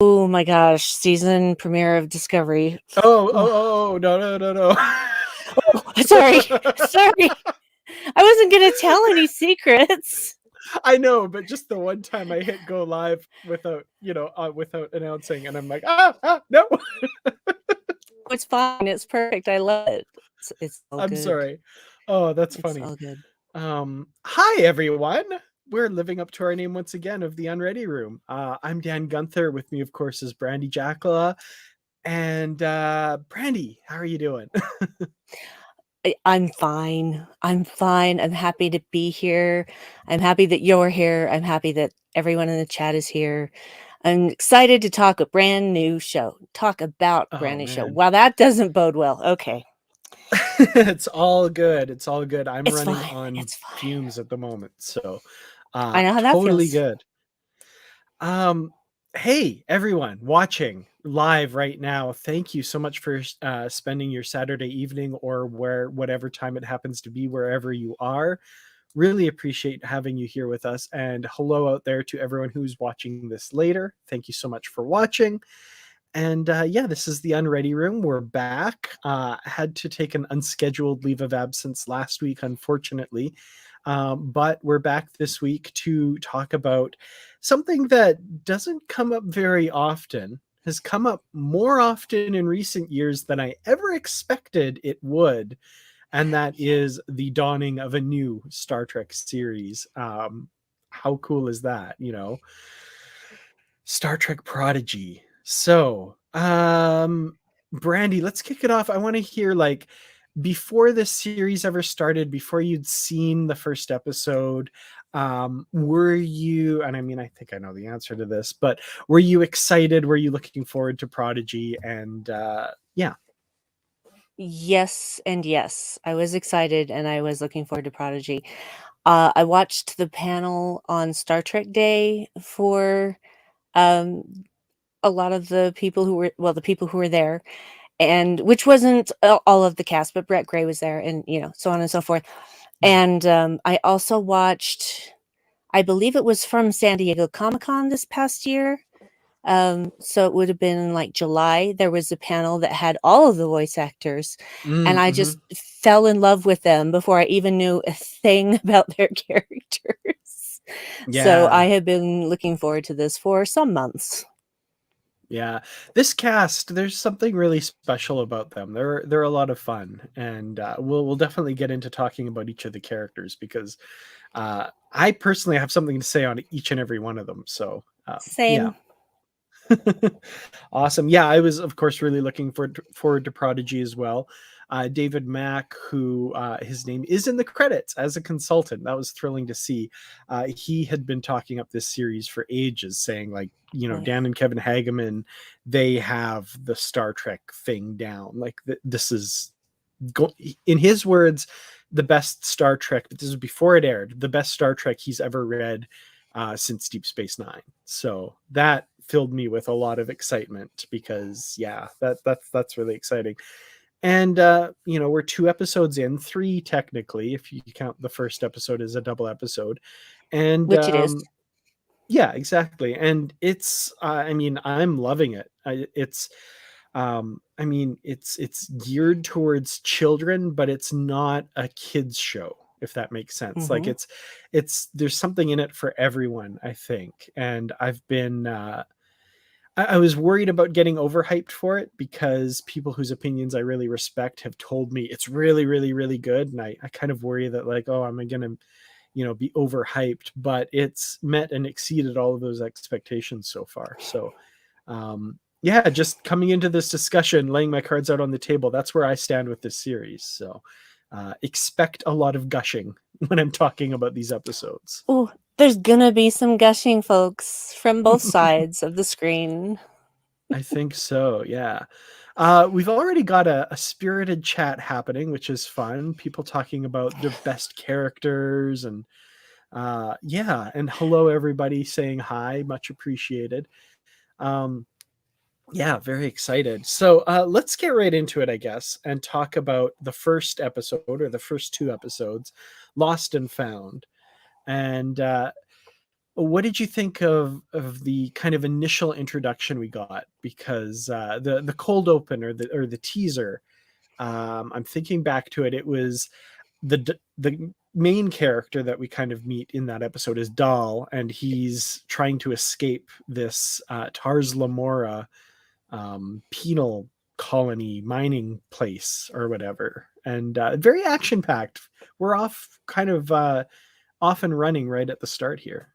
Oh my gosh, season premiere of Discovery. No. Sorry. I wasn't gonna tell any secrets. I know, but just the one time I hit go live without, without announcing, and I'm like, no. It's fine. It's perfect. I love it. It's all I'm good. sorry. Oh, that's It's funny. all good. Hi everyone. We're living up to our name once again of the Unready Room. I'm Dan Gunther. With me, of course, is Brandi Jackola. And Brandi, how are you doing? I'm fine. I'm fine. I'm happy to be here. I'm happy that you're here. I'm happy that everyone in the chat is here. I'm excited to talk a brand new show. Talk about Oh brand new show. man. Wow, that doesn't bode well. Okay. It's all good. It's all good. I'm It's running fine. on It's fine. fumes at the moment, so I know how that totally feels. good. Hey everyone watching live right now, thank you so much for spending your Saturday evening or whatever time it happens to be, wherever you are. Really appreciate having you here with us, and hello out there to everyone who's watching this later. Thank you so much for watching. And yeah, this is the Unready Room. We're back. Had to take an unscheduled leave of absence last week, unfortunately. But we're back this week to talk about something that doesn't come up very often, has come up more often in recent years than I ever expected it would. And that is the dawning of a new Star Trek series. How cool is that? Star Trek Prodigy. So, Brandi, let's kick it off. I want to hear, like, before this series ever started, before you'd seen the first episode, were you, and I mean, I think I know the answer to this, but were you excited? Were you looking forward to Prodigy? And yeah. Yes and yes. I was excited and I was looking forward to Prodigy. I watched the panel on Star Trek Day for um, a lot of the people who were, well, the people who were there, and which wasn't all of the cast, but Brett Gray was there, and so on and so forth. And I also watched, I believe it was from San Diego Comic-Con this past year. So it would have been like July. There was a panel that had all of the voice actors, and I Mm-hmm. just fell in love with them before I even knew a thing about their characters. So I Yeah. have been looking forward to this for some months. Yeah, this cast, there's something really special about them. They're a lot of fun, and we'll definitely get into talking about each of the characters, because I personally have something to say on each and every one of them. So yeah. Same. Awesome. Yeah, I was, of course, really looking forward to Prodigy as well. David Mack, who his name is in the credits as a consultant. That was thrilling to see. He had been talking up this series for ages, saying, like, Oh yeah. Dan and Kevin Hageman, they have the Star Trek thing down. Like, this is, in his words, the best Star Trek, but this is before it aired, the best Star Trek he's ever read since Deep Space Nine. So that filled me with a lot of excitement, because yeah, that's really exciting. And we're 2 episodes in, 3 technically, if you count the first episode as a double episode. And Which it is. yeah, exactly. And it's I mean, I'm loving it. I mean, it's geared towards children, but it's not a kids show, if that makes sense. Like, Mm-hmm. it's there's something in it for everyone, I think. And I've been I was worried about getting overhyped for it, because people whose opinions I really respect have told me it's really, really, really good. And I kind of worry that, like, oh, am I going to, be overhyped? But it's met and exceeded all of those expectations so far. So, yeah, just coming into this discussion, laying my cards out on the table, that's where I stand with this series. So, expect a lot of gushing when I'm talking about these episodes. Oh, there's gonna be some gushing, folks, from both sides of the screen. I think so, yeah. We've already got a spirited chat happening, which is fun. People talking about their best characters, and yeah, and hello everybody saying hi, much appreciated. Um, yeah, very excited. So let's get right into it, I guess, and talk about the first episode, or the first 2 episodes, Lost and Found. And What did you think of the kind of initial introduction we got? Because the cold open or the teaser, I'm thinking back to it. It was the main character that we kind of meet in that episode is Dahl, and he's trying to escape this Tars Lamora penal colony mining place or whatever, and very action packed. We're off kind of off and running right at the start here.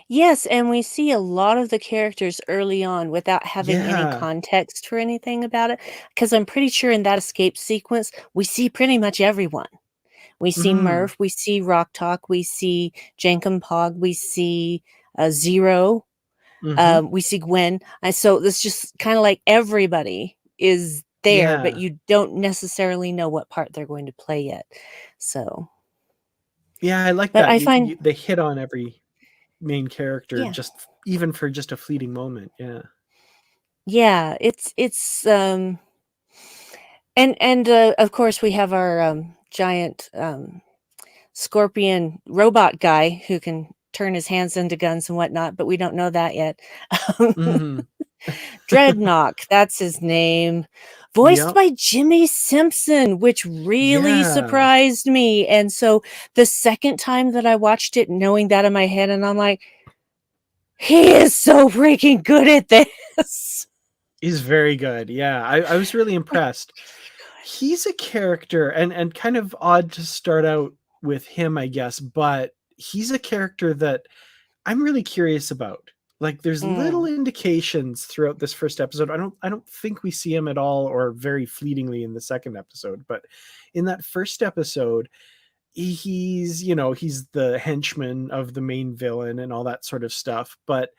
Yes, and we see a lot of the characters early on without having any Yeah. context for anything about it. Because I'm pretty sure in that escape sequence, we see pretty much everyone. We see Mm-hmm. Murph, we see Rock Talk, we see Jankum Pog, we see Zero, Mm-hmm. we see Gwen. And so it's just kind of like everybody is there, but Yeah. you don't necessarily know what part they're going to play yet. So, Yeah, I like but that. I find, They hit on every main character yeah, just even for just a fleeting moment. Yeah. yeah, and of course we have our giant scorpion robot guy who can turn his hands into guns and whatnot, but we don't know that yet. Mm-hmm. Dreadnought, that's his name. Voiced Yep. by Jimmy Simpson, which really Yeah. surprised me. And so the second time that I watched it, knowing that in my head, and I'm like, he is so freaking good at this. He's very good. Yeah. I was really impressed. Really He's a character, and kind of odd to start out with him, I guess, but he's a character that I'm really curious about. Like there's good. little indications throughout this first episode. I don't think we see him at all or very fleetingly in the second episode, but in that first episode, he's, he's the henchman of the main villain and all that sort of stuff, but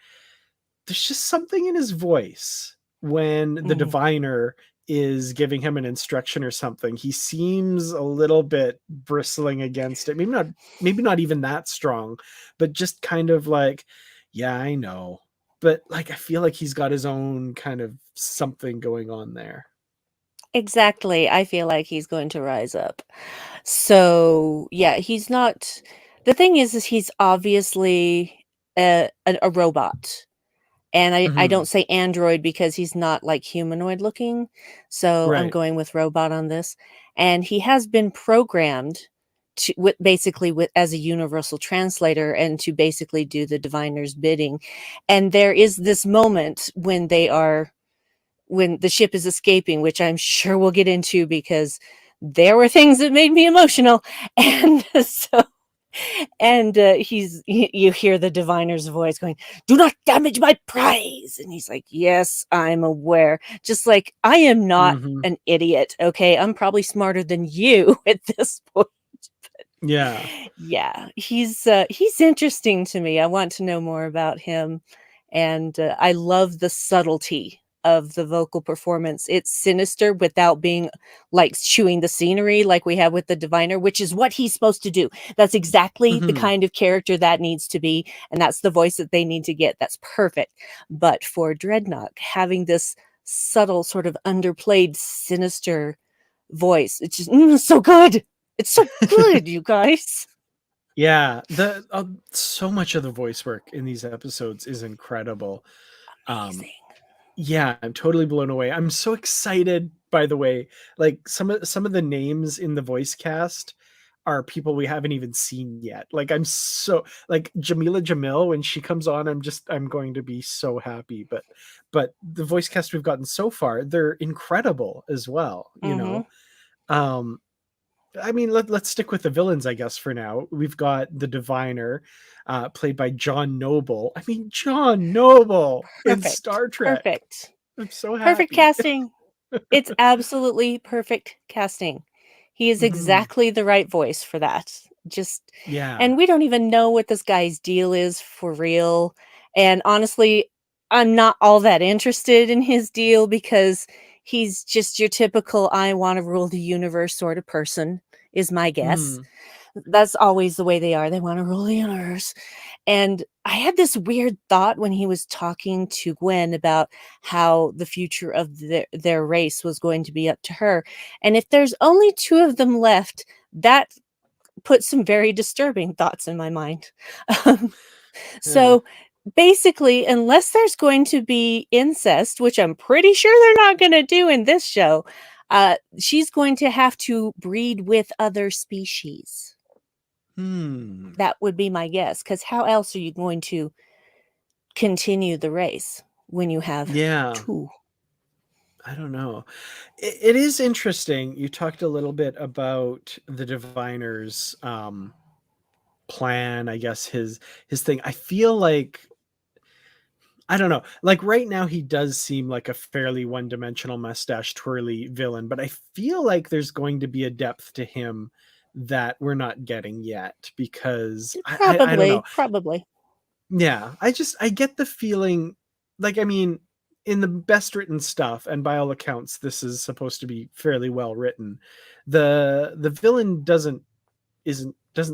there's just something in his voice when the Mm-hmm. diviner is giving him an instruction or something. He seems a little bit bristling against it. Maybe not even that strong, but just kind of like, yeah, I know. But like I feel like he's got his own kind of something going on there. Exactly. I feel like he's going to rise up. So, yeah, he's not. The thing is he's obviously a robot. And I don't Mhm. say android because he's not like humanoid looking. So I'm Right. going with robot on this. And he has been programmed to basically with as a universal translator and to basically do the diviner's bidding. And there is this moment when the ship is escaping, which I'm sure we'll get into because there were things that made me emotional. And so you hear the diviner's voice going, "Do not damage my prize." And he's like, "Yes, I'm aware." Just like, I am not Mhm. an idiot, okay? I'm probably smarter than you at this point. Yeah. Yeah, he's interesting to me. I want to know more about him, and I love the subtlety of the vocal performance. It's sinister without being like chewing the scenery like we have with the diviner, which is what he's supposed to do. That's exactly the Mhm. kind of character that needs to be, and that's the voice that they need to get. That's perfect. But for Dreadnought, having this subtle, sort of underplayed, sinister voice, it's just so good. It's so good, you guys. Yeah, the so much of the voice work in these episodes is incredible. Um, Amazing. yeah, I'm totally blown away. I'm so excited, by the way. Like some of the names in the voice cast are people we haven't even seen yet. Like I'm so like Jamila Jamil when she comes on, I'm going to be so happy. But the voice cast we've gotten so far, they're incredible as well, you Mhm. know. Um I mean, let's stick with the villains, I guess, for now. We've got the Diviner, played by John Noble. I mean, John Noble in Perfect. Star Trek. Perfect. I'm so Perfect happy. casting. It's absolutely perfect casting. He is Mhm. exactly the right voice for that. Just Yeah. and we don't even know what this guy's deal is for real. And honestly, I'm not all that interested in his deal because he's just your typical I want to rule the universe sort of person is my guess. Mhm. That's always the way they are. They want to rule the universe. And I had this weird thought when he was talking to Gwen about how the future of their race was going to be up to her. And if there's only two of them left, that put some very disturbing thoughts in my mind. Yeah. So basically, unless there's going to be incest, which I'm pretty sure they're not going to do in this show, she's going to have to breed with other species. Hmm. That would be my guess. Because how else are you going to continue the race when you have Yeah. two? I don't know. It is interesting. You talked a little bit about the diviner's plan, I guess his thing. I feel like I don't know. Like right now he does seem like a fairly one-dimensional mustache twirly villain, but I feel like there's going to be a depth to him that we're not getting yet because I don't know. Probably. Yeah, I get the feeling like I mean in the best written stuff, and by all accounts this is supposed to be fairly well written, the villain doesn't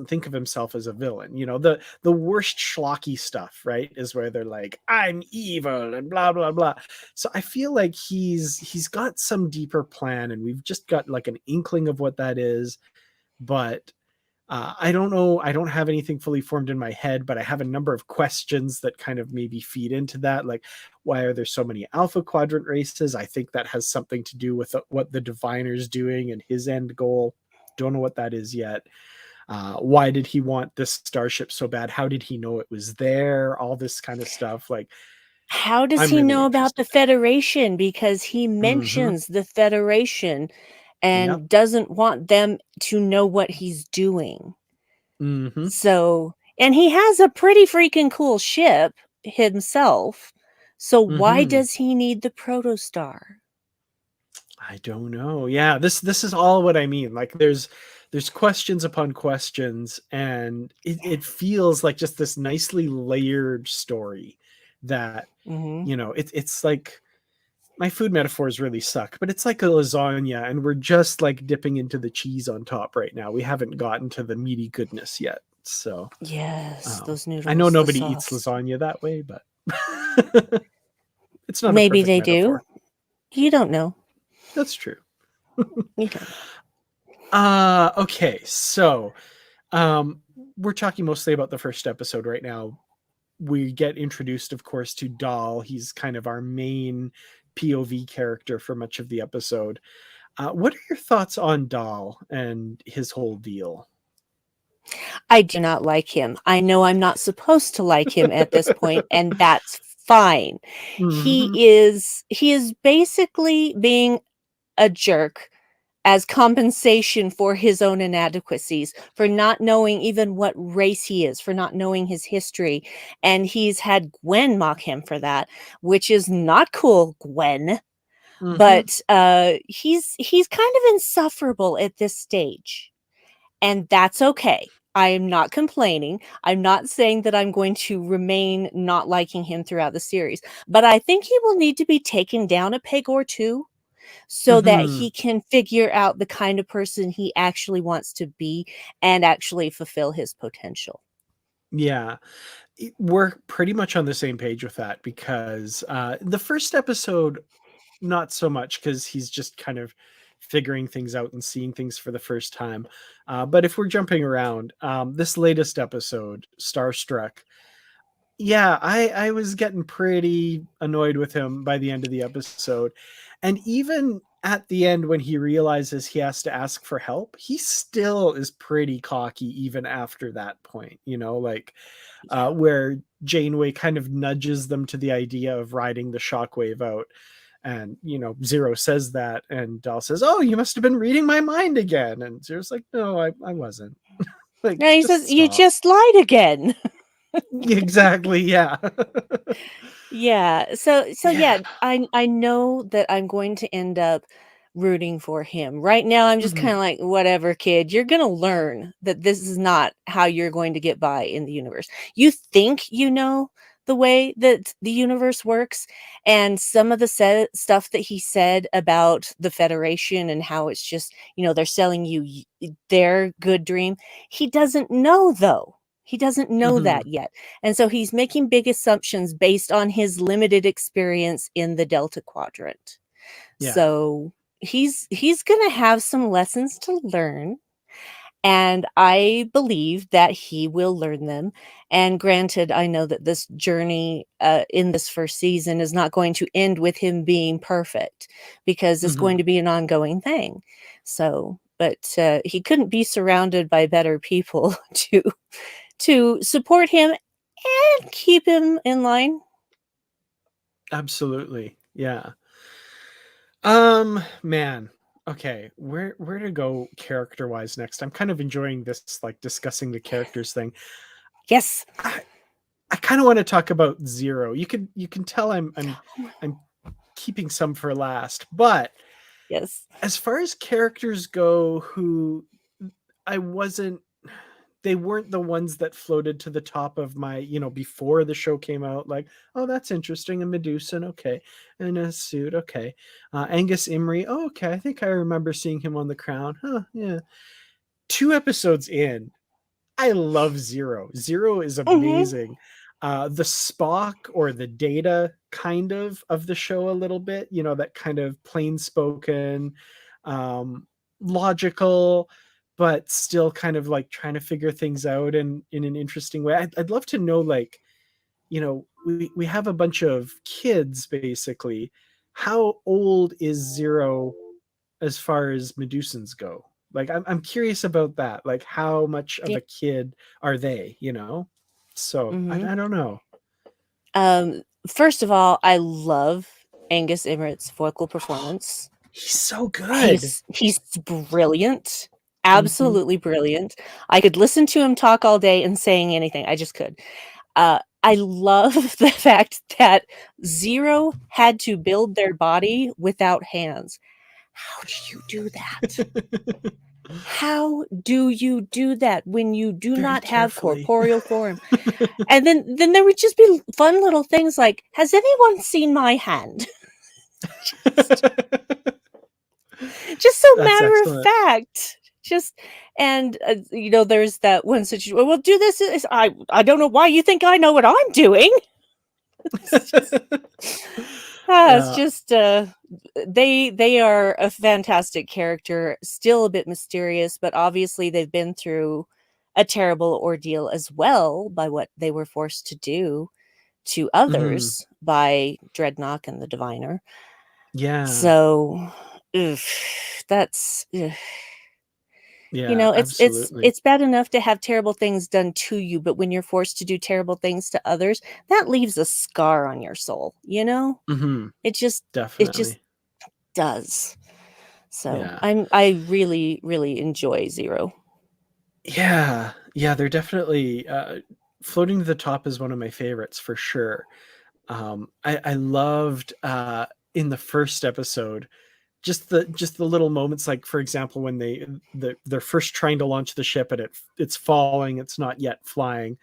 think of himself as a villain. You know, the worst schlocky stuff, right, is where they're like, I'm evil and blah blah blah. So I feel like he's got some deeper plan, and we've just got like an inkling of what that is, but I don't know. I don't have anything fully formed in my head, but I have a number of questions that kind of maybe feed into that. Like, why are there so many Alpha Quadrant races? I think that has something to do with what the Diviner's doing and his end goal. Don't know what that is yet. Why did he want this starship so bad? How did he know it was there? All this kind of stuff. Like, How does I'm he really know about the interested. Federation? Because he Mm-hmm. mentions the Federation Yep. and doesn't want them to know what he's doing. Mm-hmm. So, and he has a pretty freaking cool ship himself. So why Mm-hmm. does he need the protostar? I don't know. Yeah, this is all what I mean. Like there's questions upon questions, and it feels like just this nicely layered story that, Hmm. you know, it's like my food metaphors really suck, but it's like a lasagna, and we're just like dipping into the cheese on top right now. We haven't gotten to the meaty goodness yet. So Yes, those I know noodles, the nobody eats sauce. lasagna that way, but it's not a Maybe perfect they do. metaphor. You don't know. That's true. You don't know. Okay, so um we're talking mostly about the first episode right now. We get introduced, of course, to Dahl. He's kind of our main POV character for much of the episode. What are your thoughts on Dahl and his whole deal? I do not like him. I know I'm not supposed to like him at this point, and that's fine. Hmm. He is basically being a jerk as compensation for his own inadequacies, for not knowing even what race he is, for not knowing his history. And he's had Gwen mock him for that, which is not cool, Gwen. Hmm. But he's kind of insufferable at this stage. And that's okay. I am not complaining. I'm not saying that I'm going to remain not liking him throughout the series, but I think he will need to be taken down a peg or two so that Hmm. he can figure out the kind of person he actually wants to be and actually fulfill his potential. Yeah, we're pretty much on the same page with that because the first episode, not so much because he's just kind of figuring things out and seeing things for the first time. But if we're jumping around, this latest episode, Starstruck, yeah, I was getting pretty annoyed with him by the end of the episode. And even at the end when he realizes he has to ask for help, he still is pretty cocky even after that point, you know, like Yeah. where Janeway kind of nudges them to the idea of riding the shockwave out. And, you know, Zero says that, and Dahl says, "Oh, you must have been reading my mind again." And Zero's like, "No, I wasn't." Like, And he just says, "You stop. just lied again." Exactly. Yeah. Yeah. So Yeah. yeah, I know that I'm going to end up rooting for him. Right now I'm just Mhm. kind of like, whatever, kid. You're going to learn that this is not how you're going to get by in the universe. You think you know the way that the universe works, and some of the stuff that he said about the Federation and how it's just, they're selling you their good dream. He doesn't know though. He doesn't know Mhm. that yet. And so he's making big assumptions based on his limited experience in the Delta Quadrant. Yeah. So he's going to have some lessons to learn. and I believe that he will learn them. And granted, I know that this journey in this first season is not going to end with him being perfect, because it's going Mhm. to be an ongoing thing. So, but he couldn't be surrounded by better people to support him and keep him in line. Absolutely. Yeah. Man. Okay, where to go character-wise next? I'm kind of enjoying this, like, discussing the characters thing. Yes. I I kind of want to talk about Zero. You can tell I'm keeping some for last, but Yes. as far as characters go who I wasn't they weren't the ones that floated to the top of my, before the show came out, like, oh, that's interesting. A Medusan, okay. And a suit, okay. Angus Imrie, oh, okay. I think I remember seeing him on The Crown. Huh, yeah. 2 episodes in, I love Zero. Zero is Hmm. amazing. The Spock or the Data kind of the show a little bit, that kind of plain spoken, um, logical, but still kind of like trying to figure things out in an interesting way. I'd love to know, like, we have a bunch of kids basically. How old is Zero as far as Medusans go? Like, I'm curious about that. Like, how much of Yeah. a kid are they? So Hmm. I don't know. First of all, I love Angus Imrie's vocal performance. He's so good. He's brilliant, Hmm. absolutely brilliant. I could listen to him talk all day and saying anything. I just could. I love the fact that Zero had to build their body without hands. How do you do that? How do you do that when you do Very not have carefully. corporeal form? And then there would just be fun little things like, "Has anyone seen my hand?" Just just so That's matter of excellent. fact. Just and, there's that one situation, "Well, do this, I don't know why you think I know what I'm doing." It's just it's Yeah. just, they are a fantastic character, still a bit mysterious, but obviously they've been through a terrible ordeal as well by what they were forced to do to Hmm. others by Dreadnought and the Diviner. Yeah. So, ugh, that's ugh. Yeah, absolutely. It's bad enough to have terrible things done to you, but when you're forced to do terrible things to others, that leaves a scar on your soul, you know? Hmm. It just it just Definitely. does. So, Yeah. I really, really enjoy Zero. Yeah. Yeah, they're definitely Floating to the Top is one of my favorites for sure. I loved in the first episode just the little moments, like, for example, when they're first trying to launch the ship and it's falling, it's not yet flying,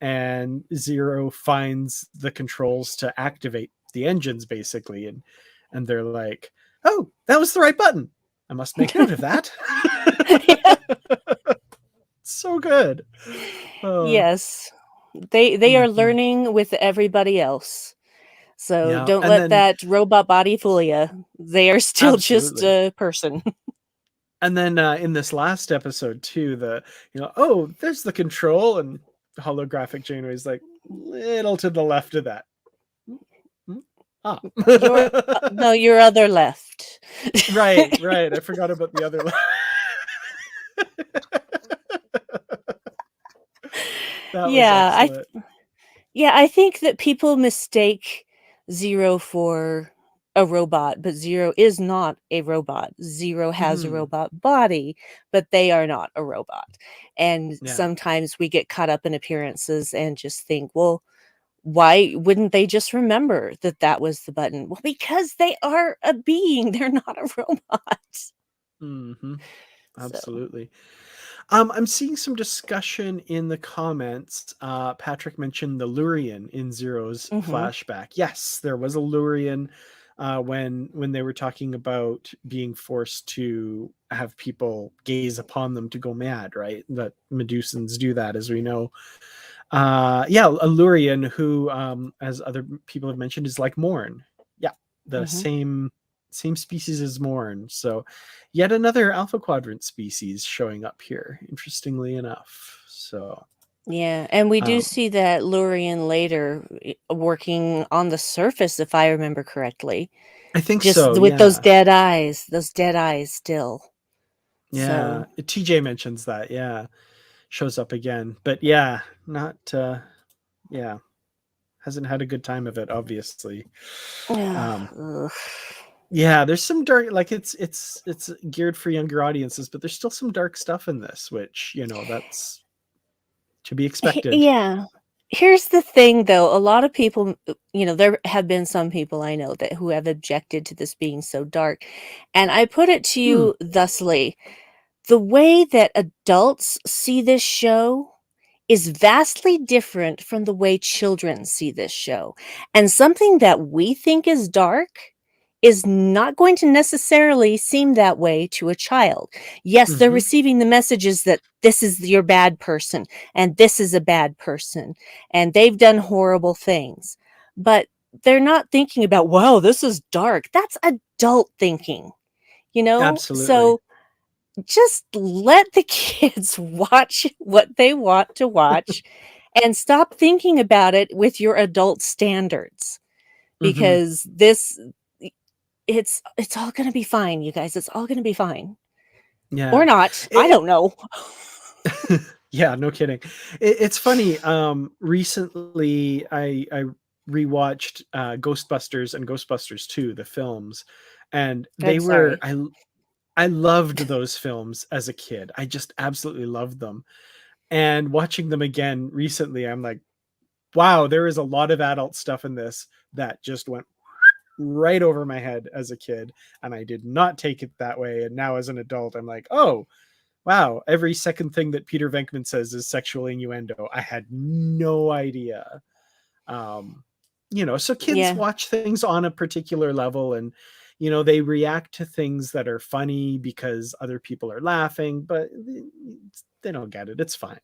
and Zero finds the controls to activate the engines basically, and they're like, oh, that was the right button, I must make note of that. So good. Oh. Yes. They are Mhm. learning with everybody else. So, Yeah, don't and let then that robot body fool you. They are still just absolutely. a person. And then in this last episode too, oh, there's the control, and holographic Janeway's like, little to the left of that. Mm, mm, ah. No, your other left. Right, right. I forgot about the other left. That was Yeah, excellent. I think that people mistake Zero for a robot, but Zero is not a robot. Zero has a Hmm. robot body, but they are not a robot. And Yeah. sometimes we get caught up in appearances and just think, well, why wouldn't they just remember that that was the button? Well, because they are a being, they're not a robot. Hmm. So, Absolutely. I'm seeing some discussion in the comments. Patrick mentioned the Lurian in Zero's mhm, flashback. Yes, there was a Lurian when they were talking about being forced to have people gaze upon them to go mad, right? That Medusans do that, as we know. Yeah, a Lurian who, as other people have mentioned, is like Morn. Yeah, the mhm. same same species as Morn. So yet another Alpha Quadrant species showing up here, interestingly enough. So Yeah, and we do um, see that Lurian later working on the surface, if I remember correctly. I think Just so. with Yeah. those dead eyes still. Yeah. So, TJ mentions that. Yeah. Shows up again. But yeah, not, yeah, hasn't had a good time of it, obviously. Um, ugh. yeah, there's some dark, like it's geared for younger audiences, but there's still some dark stuff in this, which, that's to be expected. Yeah. Here's the thing though, a lot of people, there have been some people I know that who have objected to this being so dark. And I put it to Hmm. you thusly, the way that adults see this show is vastly different from the way children see this show. And something that we think is dark is not going to necessarily seem that way to a child. Yes, they're Hmm. receiving the messages that this is your bad person and this is a bad person and they've done horrible things. But they're not thinking about, wow, this is dark. That's adult thinking, you know? Absolutely. So just let the kids watch what they want to watch and stop thinking about it with your adult standards Hmm. because this it's all going to be fine, you guys. It's all going to be fine. Or Yeah. not. I It, don't know. yeah, no kidding. It's funny. Recently I rewatched Ghostbusters and Ghostbusters 2, the films, and they I'm were sorry. I loved those films as a kid. I just absolutely loved them. And watching them again recently, I'm like, wow, there is a lot of adult stuff in this that just went right over my head as a kid, and I did not take it that way. And now as an adult, I'm like, oh, wow, every second thing that Peter Venkman says is sexual innuendo. I had no idea. Um, so kids Yeah. watch things on a particular level, and they react to things that are funny because other people are laughing, but they don't get it. It's fine.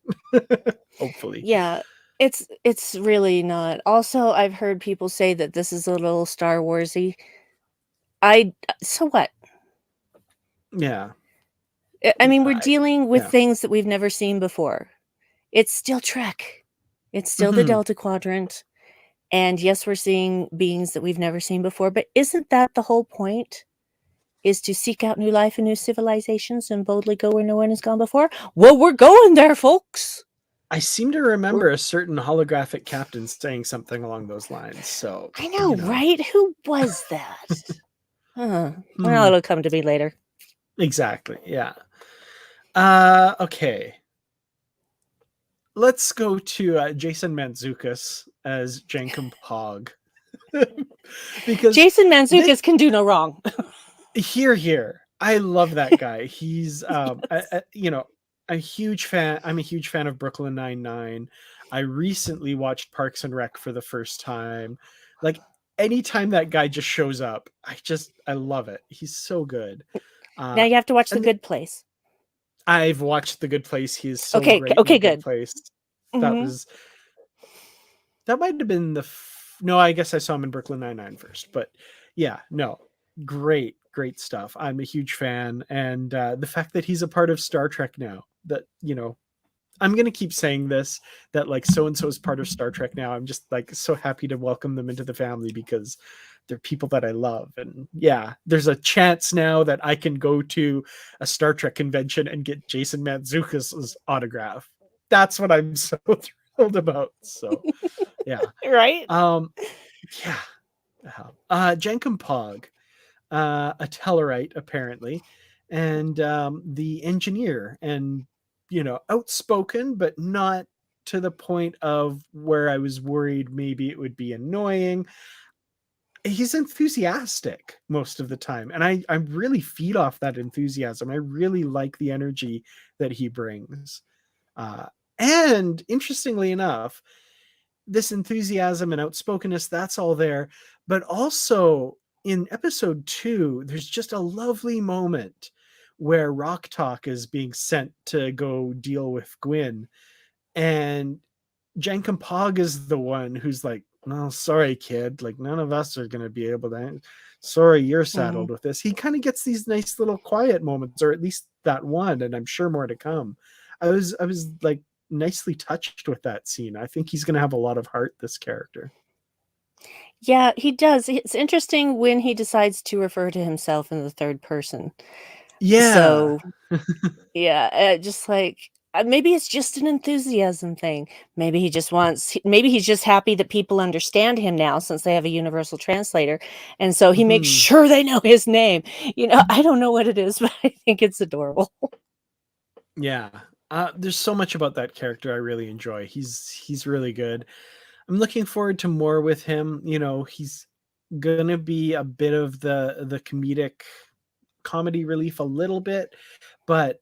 Hopefully. Yeah. It's really not. Also, I've heard people say that this is a little Star Warsy. I so what? Yeah. I mean, we're I, dealing with yeah. things that we've never seen before. It's still Trek. It's still the Hmm. Delta Quadrant. And yes, we're seeing beings that we've never seen before, but isn't that the whole point? Is to seek out new life and new civilizations and boldly go where no one has gone before? Well, we're going there, folks. I seem to We're remember a certain holographic captain saying something along those lines. So, I know, right? Who was that? Huh. Well, hmm, it'll come to me later. exactly. Yeah. Okay. Let's go to Jason Mantzoukas as Jankum Pog. Because Jason this Mantzoukas can do no wrong. here, I love that guy. He's Yes. a huge fan. I'm a huge fan of Brooklyn Nine-Nine. I recently watched Parks and Rec for the first time. Like, anytime that guy just shows up, I love it. He's so good. Now uh you have to watch The and Good Place. I've watched The Good Place. He is so Okay, great in The okay, Good good. Place. That Mhm. was that might have been no, I guess I saw him in Brooklyn Nine-Nine first, but yeah, no, great stuff. I'm a huge fan, and the fact that he's a part of Star Trek now, that I'm gonna keep saying this, that like so and so is part of Star Trek now. I'm just like so happy to welcome them into the family because they're people that I love. And yeah, there's a chance now that I can go to a Star Trek convention and get Jason Mantzoukas' autograph. That's what I'm so thrilled about. So yeah. Right? Um, yeah. Jenkum Pog, a Tellarite apparently, and the engineer, and outspoken, but not to the point of where I was worried maybe it would be annoying. He's enthusiastic most of the time, and I really feed off that enthusiasm. I really like the energy that he brings. Uh, and interestingly enough, this enthusiasm and outspokenness, that's all there, but also in episode 2 there's just a lovely moment where Rock Talk is being sent to go deal with Gwyn, and Jankum Pog is the one who's like, "No, sorry, kid. Like none of us are going to be able to. Sorry, you're Mhm. saddled with this." He kind of gets these nice little quiet moments, or at least that one, and I'm sure more to come. I was like nicely touched with that scene. I think he's going to have a lot of heart. This character. Yeah, he does. It's interesting when he decides to refer to himself in the third person. Yeah. So, yeah, just like maybe it's just an enthusiasm thing. Maybe he's just happy that people understand him now since they have a universal translator. And so he makes Mhm. sure they know his name. I don't know what it is, but I think it's adorable. Yeah. There's so much about that character I really enjoy. He's really good. I'm looking forward to more with him. He's gonna be a bit of the comedic comedy relief a little bit, but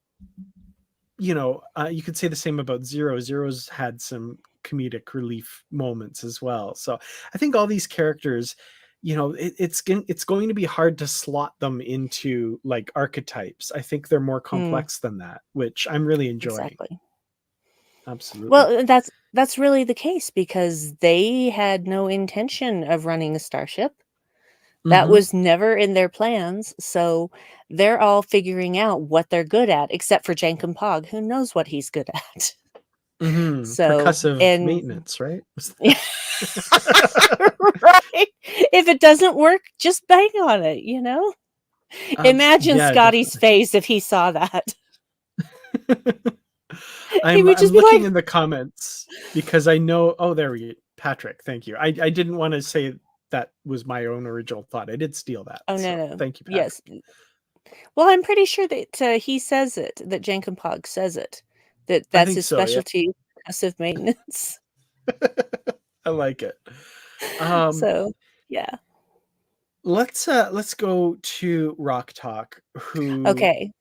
you could say the same about Zero. Zero's had some comedic relief moments as well. So I think all these characters, it's going to be hard to slot them into like archetypes. I think they're more Mm, complex than that, which I'm really enjoying. exactly. Absolutely. Well, that's really the case because they had no intention of running a starship. That Mm-hmm. was never in their plans, so they're all figuring out what they're good at, except for Jankum Pog, who knows what he's good at. Mm-hmm. So, Percussive and maintenance, right? right? If it doesn't work, just bang on it? Imagine Yeah, Scotty's definitely. face if he saw that. He I'm would I'm just be looking like, in the comments because I know. Oh, there we go. Patrick, thank you. I didn't want to say that was my own original thought. I did steal that. "Oh, no, So no. thank you, Patrick. Yes." Well, I'm pretty sure that, he says it, that Jankum Pog says it, that I that's think his so. Yeah. specialty, passive maintenance. I like it. Um, So, yeah. let's go to Rock Talk, who Okay.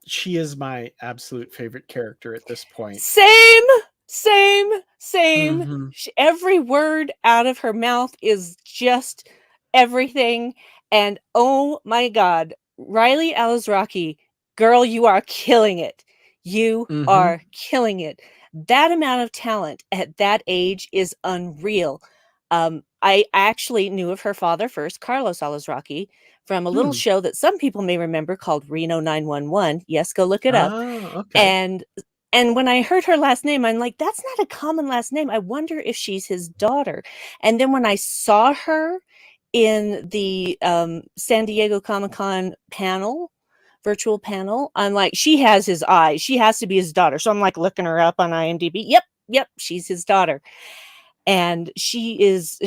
she is my absolute favorite character at this point. Same, same, same. Hmm. Every word out of her mouth is just everything. And oh my God, Riley Alazraki, girl, you are killing it. You Hmm. are killing it. That amount of talent at that age is unreal. I actually knew of her father first, Carlos Alazraki, from a little Hmm. show that some people may remember called Reno 911. Yes, go look it up. Okay. And when I heard her last name, I'm like, "That's not a common last name. I wonder if she's his daughter." And then when I saw her in the, San Diego Comic-Con panel, virtual panel, I'm like, "She has his eyes. She has to be his daughter." So I'm, like, looking her up on IMDb. Yep, yep, she's his daughter. And she's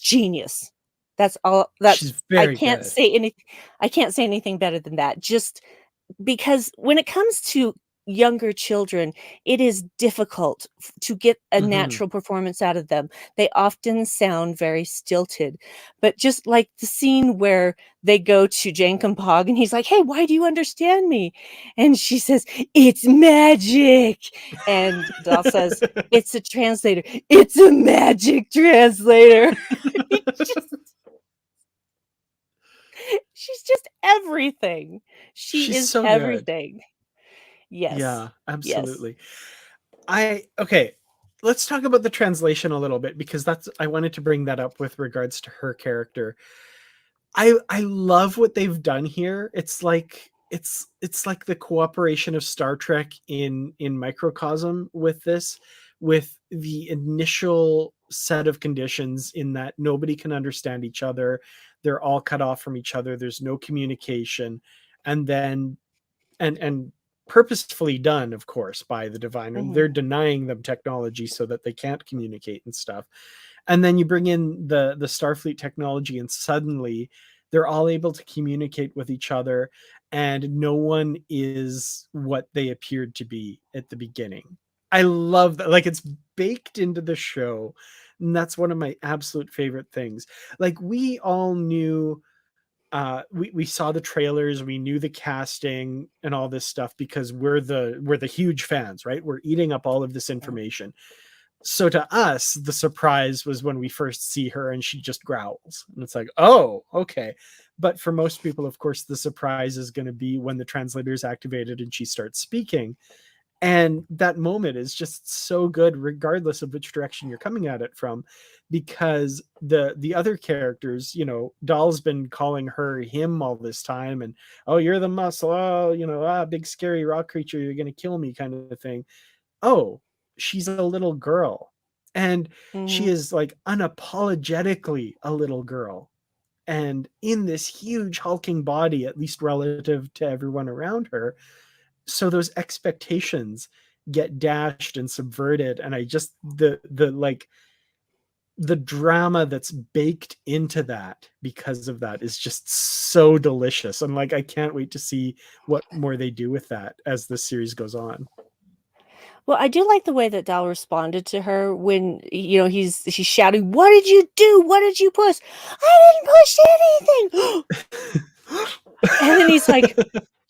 genius. That's all that's She's very good. I can't say anything better than that. Just because when it comes to younger children, it is difficult to get a Hmm. natural performance out of them. They often sound very stilted. But just like the scene where they go to Jankum Pog and he's like, "Hey, why do you understand me?" And she says, "It's magic." And Doll says, "It's a translator." "It's a magic translator." Just she's just everything. She She's is so good. everything. Yes. Yeah, Yes. absolutely. I okay, let's talk about the translation a little bit because that's I wanted to bring that up with regards to her character. I love what they've done here. It's like the cooperation of Star Trek in microcosm with this, with the initial set of conditions in that nobody can understand each other. They're all cut off from each other. There's no communication. And then and purposefully done, of course, by the divine. Mhm. They're denying them technology so that they can't communicate and stuff. And then you bring in the Starfleet technology, and suddenly they're all able to communicate with each other, and no one is what they appeared to be at the beginning. I love that. Like it's baked into the show. And that's one of my absolute favorite things. Like we all knew we saw the trailers, we knew the casting and all this stuff because we're the huge fans, right? We're eating up all of this Mhm. information. So to us, the surprise was when we first see her and she just growls. And it's like, oh, okay. But for most people, of course, the surprise is going to be when the translator is activated and she starts speaking. And that moment is just so good regardless of which direction you're coming at it from, because the other characters, Doll's been calling her him all this time, and oh, you're the muscle, oh, big scary rock creature, you're gonna kill me kind of thing. Oh, she's a little girl, and she Mhm. is like unapologetically a little girl, and in this huge hulking body, at least relative to everyone around her. So those expectations get dashed and subverted, and I just the like the drama that's baked into that because of that is just so delicious, and like I can't wait to see what more they do with that as the series goes on. Well, I do like the way that Dal responded to her when, he's shouting, "What did you do? What did you push?" "I didn't push anything." And then he's like,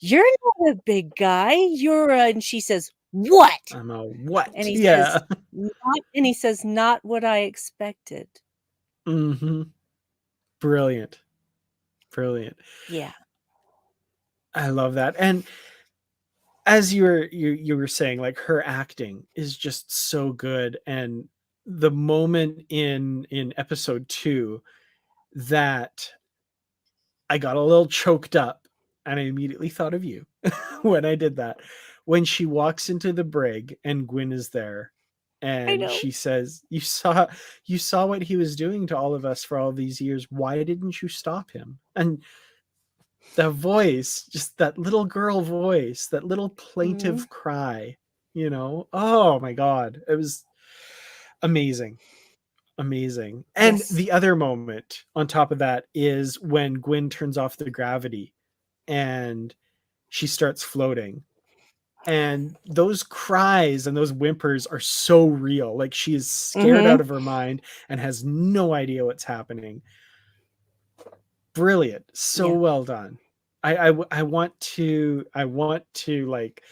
"You're not a big guy. You're a," and she says, "What?" I'm a And what? he Yeah. says, "Not what I expected." Hmm. Brilliant. Brilliant. Yeah. I love that. And as you were saying, like, her acting is just so good, and the moment in episode 2 that I got a little choked up, and I immediately thought of you when I did that. When she walks into the brig and Gwyn is there, I and know. she says, you saw what he was doing to all of us for all these years. Why didn't you stop him?" And the voice, just that little girl voice, that little Mhm. plaintive cry, oh my God. It was amazing. Amazing. And Yes. the other moment on top of that is when Gwyn turns off the gravity and she starts floating. And those cries and those whimpers are so real. Like, she is scared out Mhm. of her mind and has no idea what's happening. Brilliant. So Yeah. well done. I want to like,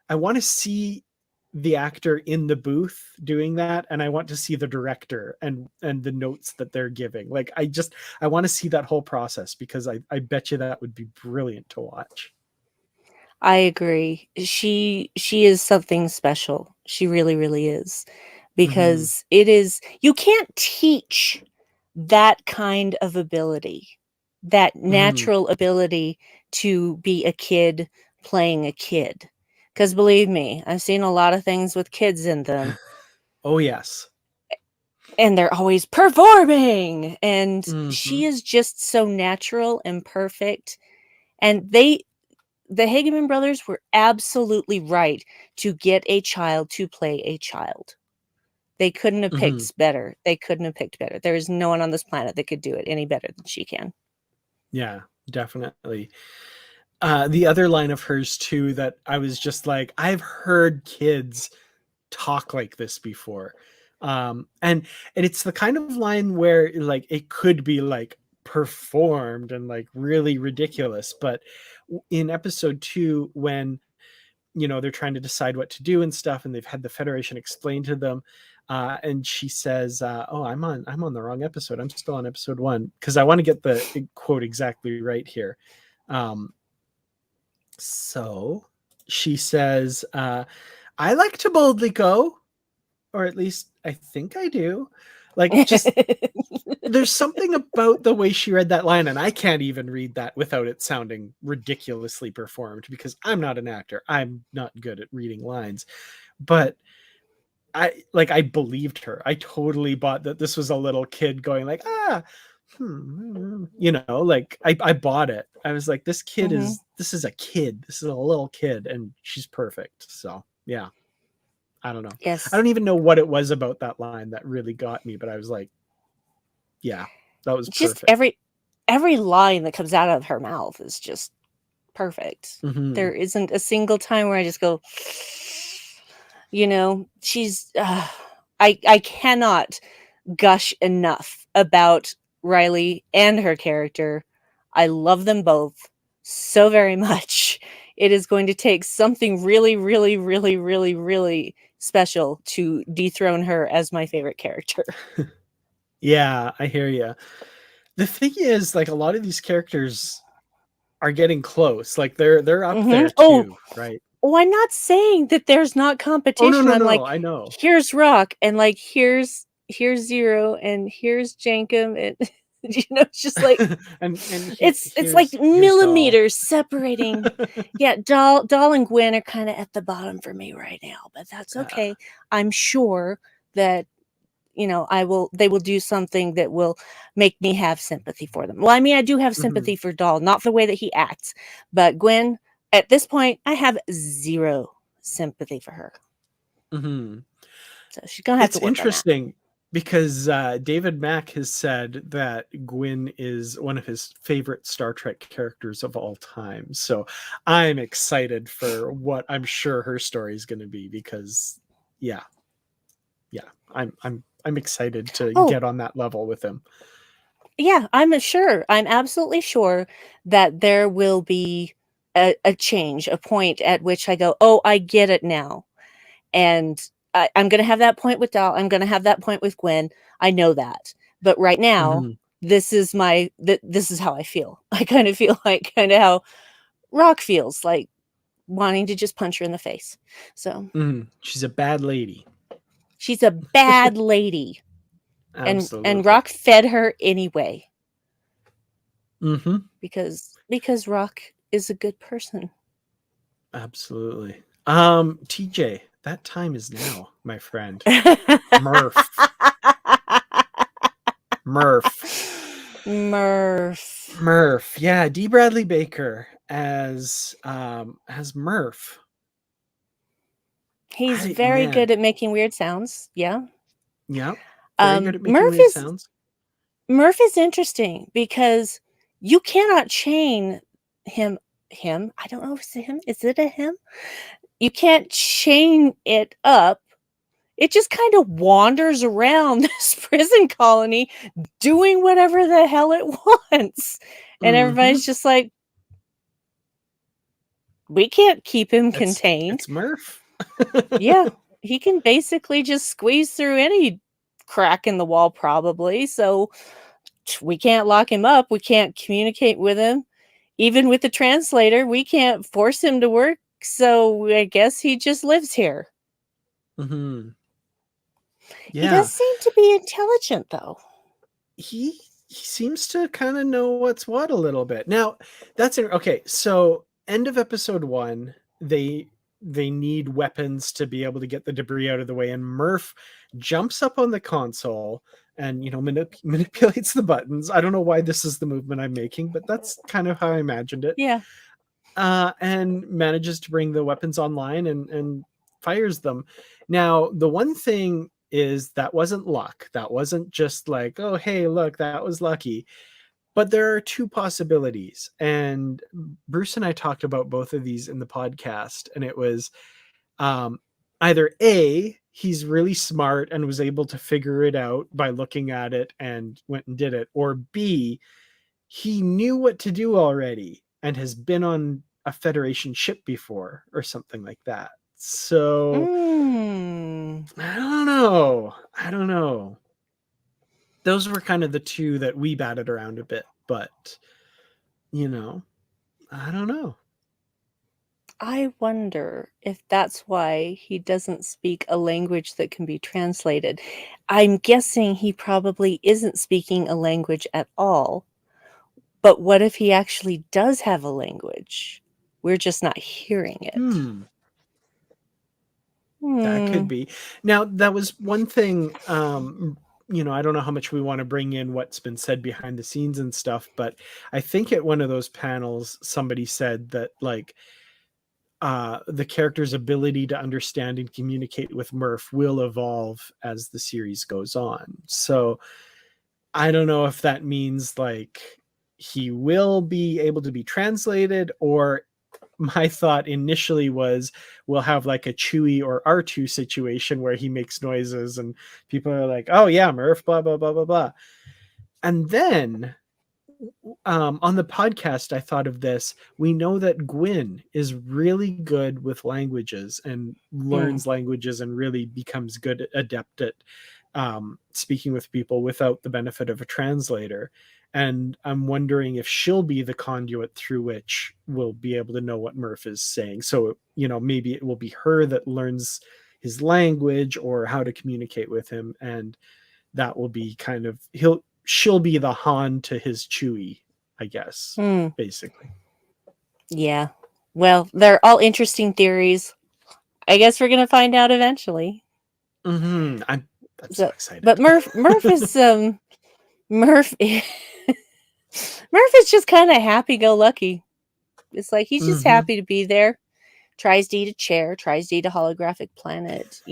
I want to see the actor in the booth doing that, and I want to see the director and the notes that they're giving. Like, I want to see that whole process, because I bet you that would be brilliant to watch. I agree. She is something special. She really, really is. Hmm. Because it is you can't teach that kind of ability, that Hmm. natural ability to be a kid playing a kid. Because believe me, I've seen a lot of things with kids in them, Oh yes. and they're always performing. And she Hmm. is just so natural and perfect. And the Hageman brothers were absolutely right to get a child to play a child. They couldn't have Hmm. picked better. They couldn't have picked better. There is no one on this planet that could do it any better than she can. Yeah, definitely. The other line of hers too that I was just like, I've heard kids talk like this before. And it's the kind of line where, like, it could be like performed and like really ridiculous, but in episode 2, when they're trying to decide what to do and stuff, and they've had the Federation explain to them, and she says, oh, I'm on the wrong episode, I'm still on episode 1, because I want to get the quote exactly right here. Um, so she says, I like to boldly go, or at least I think I do. Like, just, there's something about the way she read that line, and I can't even read that without it sounding ridiculously performed, because I'm not an actor. I'm not good at reading lines. But I believed her. I totally bought that this was a little kid going like, like, I bought it. I was like, Mhm. this is a kid. This is a little kid, and she's perfect. So yeah, I don't know. I Yes. don't even know what it was about that line that really got me, but I was like, yeah, that was Just perfect. every line that comes out of her mouth is just perfect. Hmm. There isn't a single time where I just go, she's I cannot gush enough about Riley and her character. I love them both so very much. It is going to take something really, really, really, really, really special to dethrone her as my favorite character. Yeah, I hear you. The thing is, like, a lot of these characters are getting close. Like, they're up Mhm. there too, right? Oh, I'm not saying that there's not Oh, no, competition. no, I'm no, like, I know. here's Rock, and like here's Zero, and here's Jankum, and it's just like And it's like here's Doll. millimeters separating. Yeah, Doll and Gwen are kind of at the bottom for me right now, but that's Uh, okay. I'm sure that they will do something that will make me have sympathy for them. Well, I mean, I do have mhm, sympathy for Doll, not the way that he acts, but Gwen, at this point, I have zero sympathy for her. mhm. So she's gonna have It's to work on that. interesting because David Mack has said that Gwyn is one of his favorite Star Trek characters of all time. So I'm excited for what I'm sure her story is going to be because, yeah, yeah, I'm excited to Oh, get on that level with him. yeah, I'm absolutely sure that there will be a change, a point at which I go, oh, I get it now. And I'm going to have that point with Doll. I'm going to have that point with Gwen. I know that. But right now, Mhm, this is how I feel. I kind of feel like kind of how Rock feels, like wanting to just punch her in the face. So mhm. She's a bad lady. she's a bad lady, and Absolutely. Rock fed her anyway Mhm. because Rock is a good person. Absolutely. TJ, that time is now, my friend. Murph. Murph. Murph. Murph. Yeah, D. Bradley Baker as Murph. He's I very man. good at making weird sounds. Yeah. Yeah. Very good at making Murph weird sounds. is interesting because you cannot chain him I don't know if it's a him. Is it a him? You can't chain it up. It just kind of wanders around this prison colony doing whatever the hell it wants. And everybody's Mhm. just like, we can't keep him contained. It's Murph. Yeah, he can basically just squeeze through any crack in the wall, probably. So we can't lock him up. We can't communicate with him. Even with the translator, we can't force him to work. So I guess he just lives here. Mhm. He does Yeah. seem to be intelligent, though. He seems to kind of know what's what a little bit. Now, okay, so end of episode 1, they need weapons to be able to get the debris out of the way, and Murph jumps up on the console and manipulates the buttons. I don't know why this is the movement I'm making, but that's kind of how I imagined it. Yeah. And manages to bring the weapons online and fires them. Now, the one thing is that wasn't luck. That wasn't just like, oh, hey, look, that was lucky. But there are two possibilities. And Bruce and I talked about both of these in the podcast. And it was um, either A, he's really smart and was able to figure it out by looking at it and went and did it, or B, he knew what to do already and has been on a Federation ship before or something like that. So Mm. I don't know. I don't know. Those were kind of the two that we batted around a bit, but you know, I don't know. I wonder if that's why he doesn't speak a language that can be translated. I'm guessing he probably isn't speaking a language at all. But what if he actually does have a language? We're just not hearing it. Hmm. That could Hmm. be. Now, that was one thing. I don't know how much we want to bring in what's been said behind the scenes and stuff, but I think at one of those panels, somebody said that like the character's ability to understand and communicate with Murph will evolve as the series goes on. So I don't know if that means like he will be able to be translated, or my thought initially was we'll have like a Chewie or R2 situation where he makes noises and people are like, oh yeah, Murph, blah, blah, blah, blah, blah. And then on the podcast, I thought of this. We know that Gwyn is really good with languages and Mm. learns languages and really becomes good, adept at speaking with people without the benefit of a translator. And I'm wondering if she'll be the conduit through which we'll be able to know what Murph is saying. So maybe it will be her that learns his language or how to communicate with him, and that will be kind of she'll be the Han to his Chewie, I guess, Hmm. basically. Yeah. Well, they're all interesting theories. I guess we're gonna find out eventually. I'm so So, excited. but Murph is Murph. Murph is just kind of happy-go-lucky. It's like he's just Hmm. happy to be there. Tries to eat a chair. Tries to eat a holographic planet.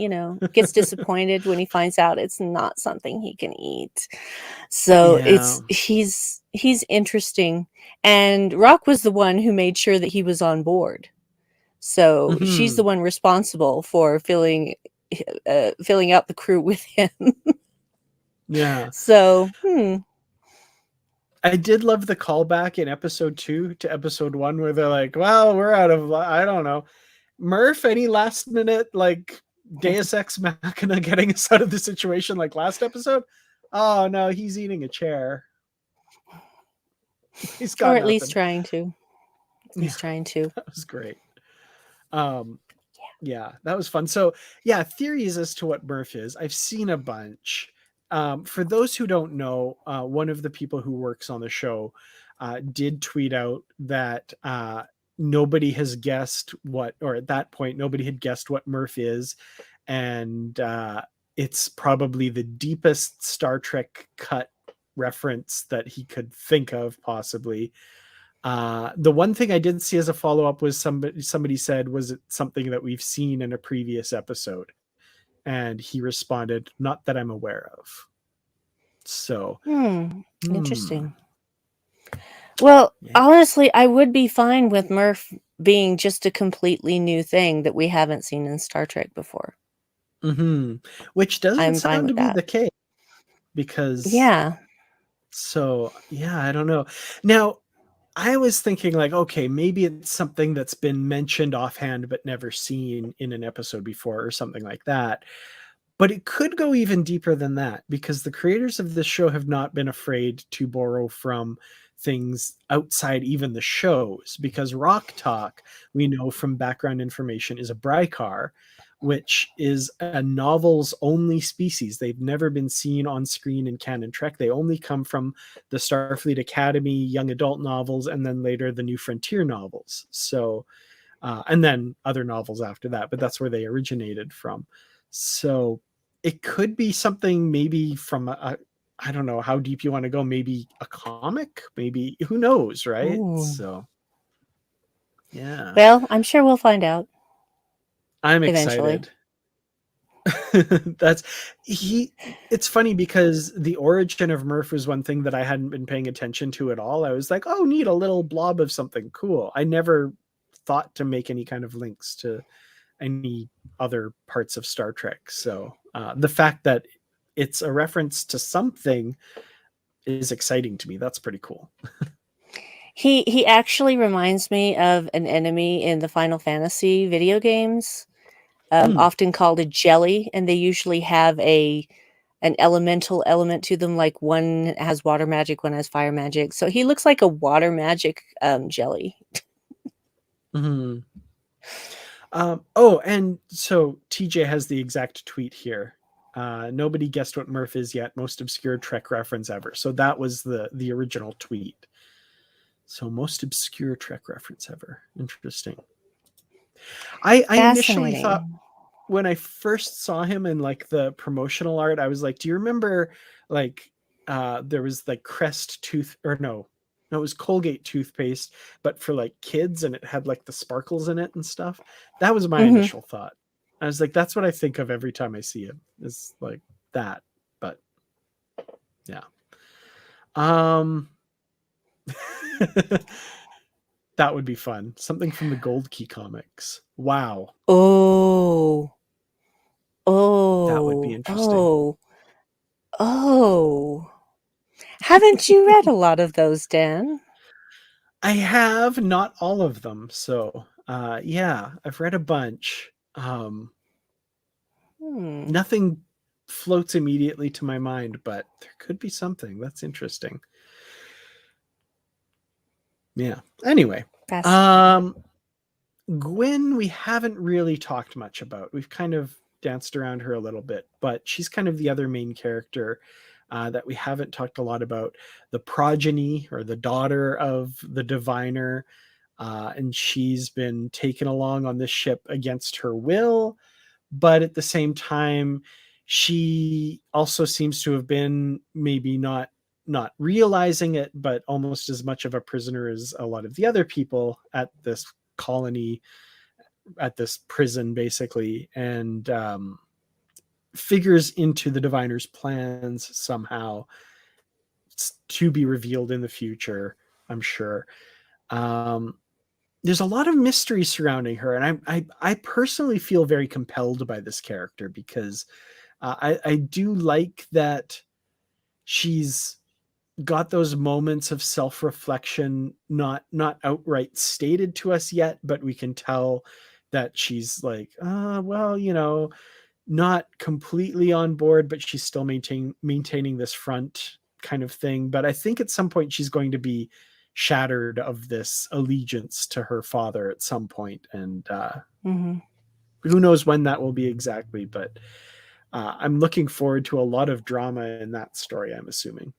Gets disappointed when he finds out it's not something he can eat. So Yeah. he's interesting. And Rock was the one who made sure that he was on board. So she's the Hmm. one responsible for filling out the crew with him. Yeah. So, I did love the callback in episode 2 to episode 1 where they're like, well, we're out of, I don't know. Murph, any last minute like Deus Ex Machina getting us out of the situation like last episode? Oh no, he's eating a chair. He's or got at least nothing. trying to. At Yeah, least trying to. that was great. Um, yeah, that was fun. So yeah, theories as to what Murph is. I've seen a bunch. For those who don't know, one of the people who works on the show did tweet out that nobody has guessed what, or at that point, nobody had guessed what Murph is. And it's probably the deepest Star Trek cut reference that he could think of, possibly. The one thing I didn't see as a follow up was somebody said, was it something that we've seen in a previous episode? And he responded, not that I'm aware of. So, hmm. Interesting. Well, Yeah. honestly, I would be fine with Murph being just a completely new thing that we haven't seen in Star Trek before. Hmm. Which doesn't I'm fine sound to with be that. the case, because Yeah. so yeah, I don't know. Now, I was thinking like, okay, maybe it's something that's been mentioned offhand but never seen in an episode before or something like that. But it could go even deeper than that, because the creators of this show have not been afraid to borrow from things outside even the shows, because Rock Talk, we know from background information, is a Brycar, which is a novel's only species. They've never been seen on screen in canon Trek. They only come from the Starfleet Academy young adult novels, and then later the New Frontier novels. So and then other novels after that, but that's where they originated from. So it could be something maybe from I don't know how deep you want to go, maybe a comic, maybe, who knows, right? Ooh. So yeah, Well, I'm sure we'll find out I'm eventually. excited. That's he It's funny because the origin of Murph was one thing that I hadn't been paying attention to at all. I was like, oh neat, a little blob of something cool. I never thought to make any kind of links to any other parts of Star Trek. So the fact that it's a reference to something is exciting to me. That's pretty cool. He actually reminds me of an enemy in the Final Fantasy video games, Hmm. often called a jelly, and they usually have an elemental element to them. Like one has water magic, one has fire magic. So he looks like a water magic jelly. Hmm. Oh, and so TJ has the exact tweet here. Nobody guessed what Murph is yet. Most obscure Trek reference ever. So that was the original tweet. So most obscure Trek reference ever. Interesting. I initially thought, Fascinating. when I first saw him in like the promotional art, I was like, do you remember like there was like Crest tooth, or no, it was Colgate toothpaste, but for like kids, and it had like the sparkles in it and stuff. That was my Hmm. initial thought. I was like, that's what I think of every time I see him, is like that. But yeah. Um that would be fun. Something from the Gold Key comics. Wow. Oh, That would be oh, interesting. oh, oh. Haven't you read a lot of those, Dan? I have not all of them. So, yeah, I've read a bunch. Hmm. Nothing floats immediately to my mind, but there could be something. That's interesting. Yeah. Anyway, Fascinating. um, Gwyn, we haven't really talked much about. We've kind of danced around her a little bit, but she's kind of the other main character that we haven't talked a lot about. The progeny, or the daughter of the diviner, and she's been taken along on this ship against her will, but at the same time, she also seems to have been maybe not realizing it, but almost as much of a prisoner as a lot of the other people at this colony, at this prison, basically, and figures into the diviner's plans somehow, to be revealed in the future, I'm sure. Um, there's a lot of mystery surrounding her, and I personally feel very compelled by this character because I do like that she's got those moments of self-reflection, not outright stated to us yet, but we can tell that she's like, well, not completely on board, but she's still maintaining this front kind of thing. But I think at some point she's going to be shattered of this allegiance to her father at some point, and Mm-hmm. who knows when that will be exactly. But I'm looking forward to a lot of drama in that story, I'm assuming.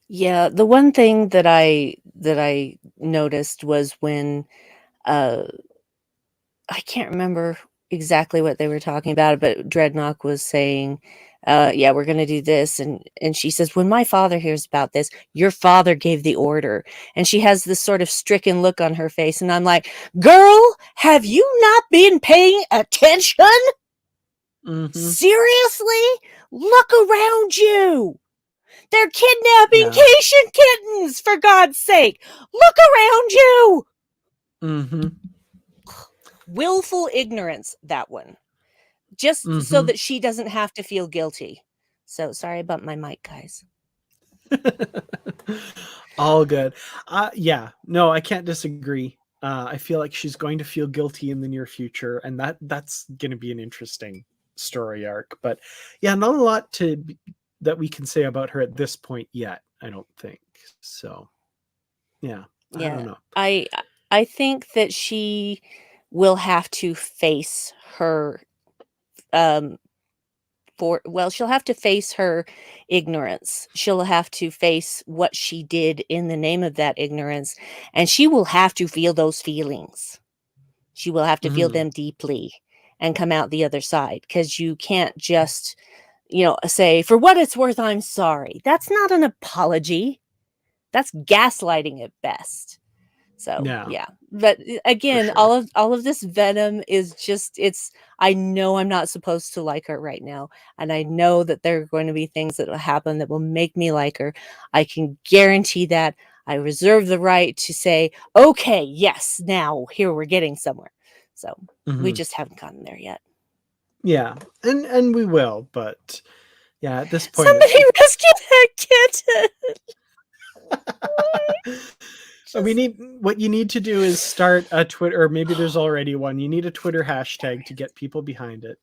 Yeah, the one thing that I noticed was when uh I can't remember exactly what they were talking about, but Dreadnought was saying, yeah, we're gonna do this, and she says, when my father hears about this, your father gave the order. And she has this sort of stricken look on her face, and I'm like, girl, have you not been paying attention? Mm-hmm. Seriously? Look around you. They're kidnapping Yeah. Cation kittens, for God's sake. Look around you. Mm-hmm. Willful ignorance, that one. Just so Mm-hmm. that she doesn't have to feel guilty. So sorry about my mic, guys. All good. Yeah, no, I can't disagree. I feel like she's going to feel guilty in the near future, and that's going to be an interesting story arc. But yeah, not a lot that we can say about her at this point yet, I don't think. So yeah, I don't Yeah. know. I think that she will have to face her um she'll have to face her ignorance. She'll have to face what she did in the name of that ignorance, and she will have to feel those feelings. She will have to feel Mm-hmm. them deeply and come out the other side, because you can't just, say, for what it's worth, I'm sorry. That's not an apology. That's gaslighting at best. So, Yeah, yeah. But for again, sure. all of this venom is just, it's, I know I'm not supposed to like her right now, and I know that there are going to be things that will happen that will make me like her. I can guarantee that. I reserve the right to say, "Okay, yes, now here we're getting somewhere." So, we Mm-hmm. just haven't gotten there yet. Yeah, and we will, but yeah, at this point, Somebody rescue that kitten. we Just need what you need to do is start a Twitter, or maybe there's already one. You need a Twitter hashtag to get people behind it.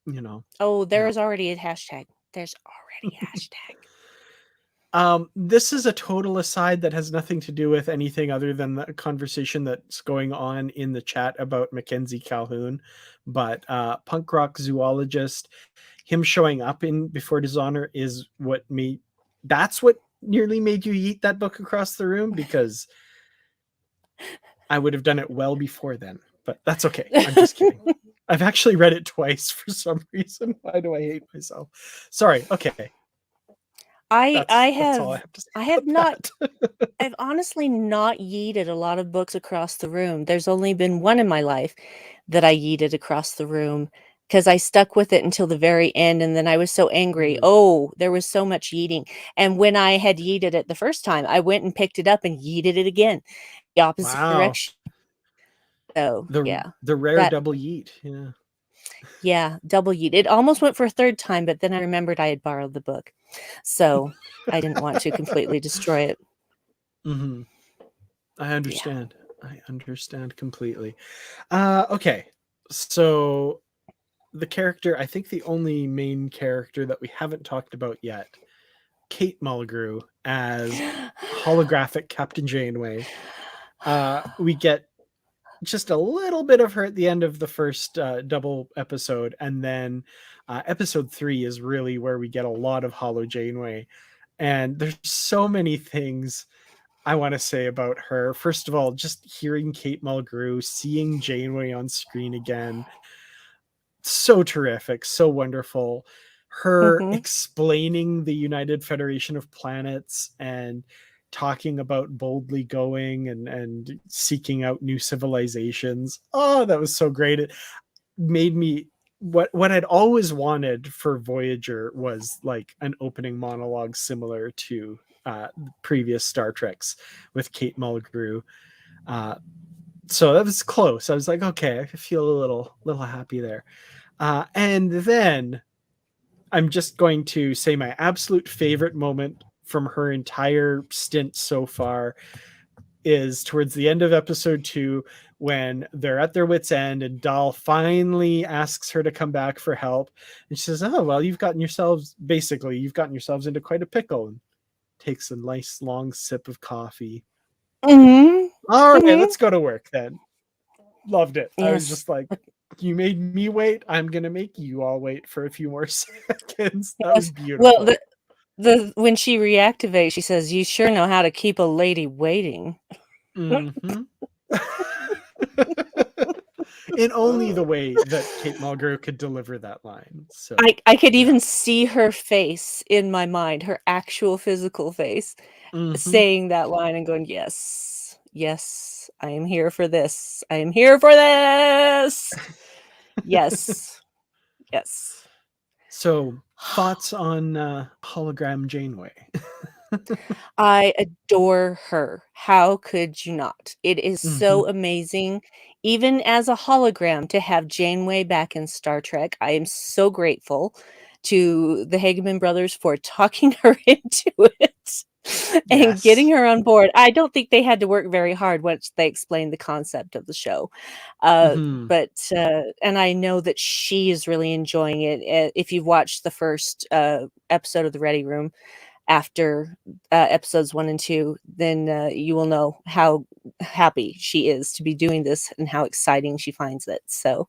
You know, Oh, there yeah. is already a hashtag. There's already a hashtag. This is a total aside that has nothing to do with anything other than the conversation that's going on in the chat about Mackenzie Calhoun. But punk rock zoologist, him showing up in Before Dishonor is that's what nearly made you eat that book across the room, because I would have done it well before then. But that's okay. I'm just kidding. I've actually read it twice for some reason. Why do I hate myself? Sorry. Okay. I I That's all I have have to say I have not about I've honestly not yeeted a lot of books across the room. There's only been one in my life that I yeeted across the room, because I stuck with it until the very end, and then I was so angry. that. Oh, there was so much yeeting. And when I had yeeted it the first time, I went and picked it up and yeeted it again, the opposite Wow. direction. So, The yeah. the rare That double yeet. Yeah. yeah, double yeet. It almost went for a third time, but then I remembered I had borrowed the book. So, I didn't want to completely destroy it. Hmm. I Yeah. understand. I understand completely. Okay. So the character, I think the only main character that we haven't talked about yet, Kate Mulgrew as holographic Captain Janeway. We get just a little bit of her at the end of the first double episode, and then episode 3 is really where we get a lot of Hollow Janeway, and there's so many things I want to say about her. First of all, just hearing Kate Mulgrew, seeing Janeway on screen again, so terrific, so wonderful. Her Mhm. explaining the United Federation of Planets and talking about boldly going and seeking out new civilizations. Oh, that was so great. It made me what I'd always wanted for Voyager was like an opening monologue similar to previous Star Treks with Kate Mulgrew. Uh, so that was close. I was like, okay, I feel a little happy there. And then I'm just going to say my absolute favorite moment from her entire stint so far is towards the end of episode 2 when they're at their wits' end and Dahl finally asks her to come back for help. And she says, oh, well, you've gotten yourselves into quite a pickle, and takes a nice long sip of coffee. Mhm. All right, Mhm. let's go to work then. Loved it. I was Yes. just like, you made me wait. I'm going to make you all wait for a few more seconds. That was Yes. Well, beautiful. the when she reactivates, she says, "You sure know how to keep a lady waiting." Mm-hmm. In only the way that Kate Mulgrew could deliver that line. So, I could yeah. even see her face in my mind, her actual physical face, Mm-hmm. saying that line and going, "Yes, yes, I am here for this. I am here for this. Yes, yes." So, thoughts on hologram Janeway? I adore her. How could you not? It is Mm-hmm. so amazing, even as a hologram, to have Janeway back in Star Trek. I am so grateful to the Hageman brothers for talking her into it and getting Yes. her on board. I don't think they had to work very hard once they explained the concept of the show. Mm-hmm. And I know that she is really enjoying it. If you've watched the first episode of the Ready Room, after episodes 1 and 2, then you will know how happy she is to be doing this and how exciting she finds it. So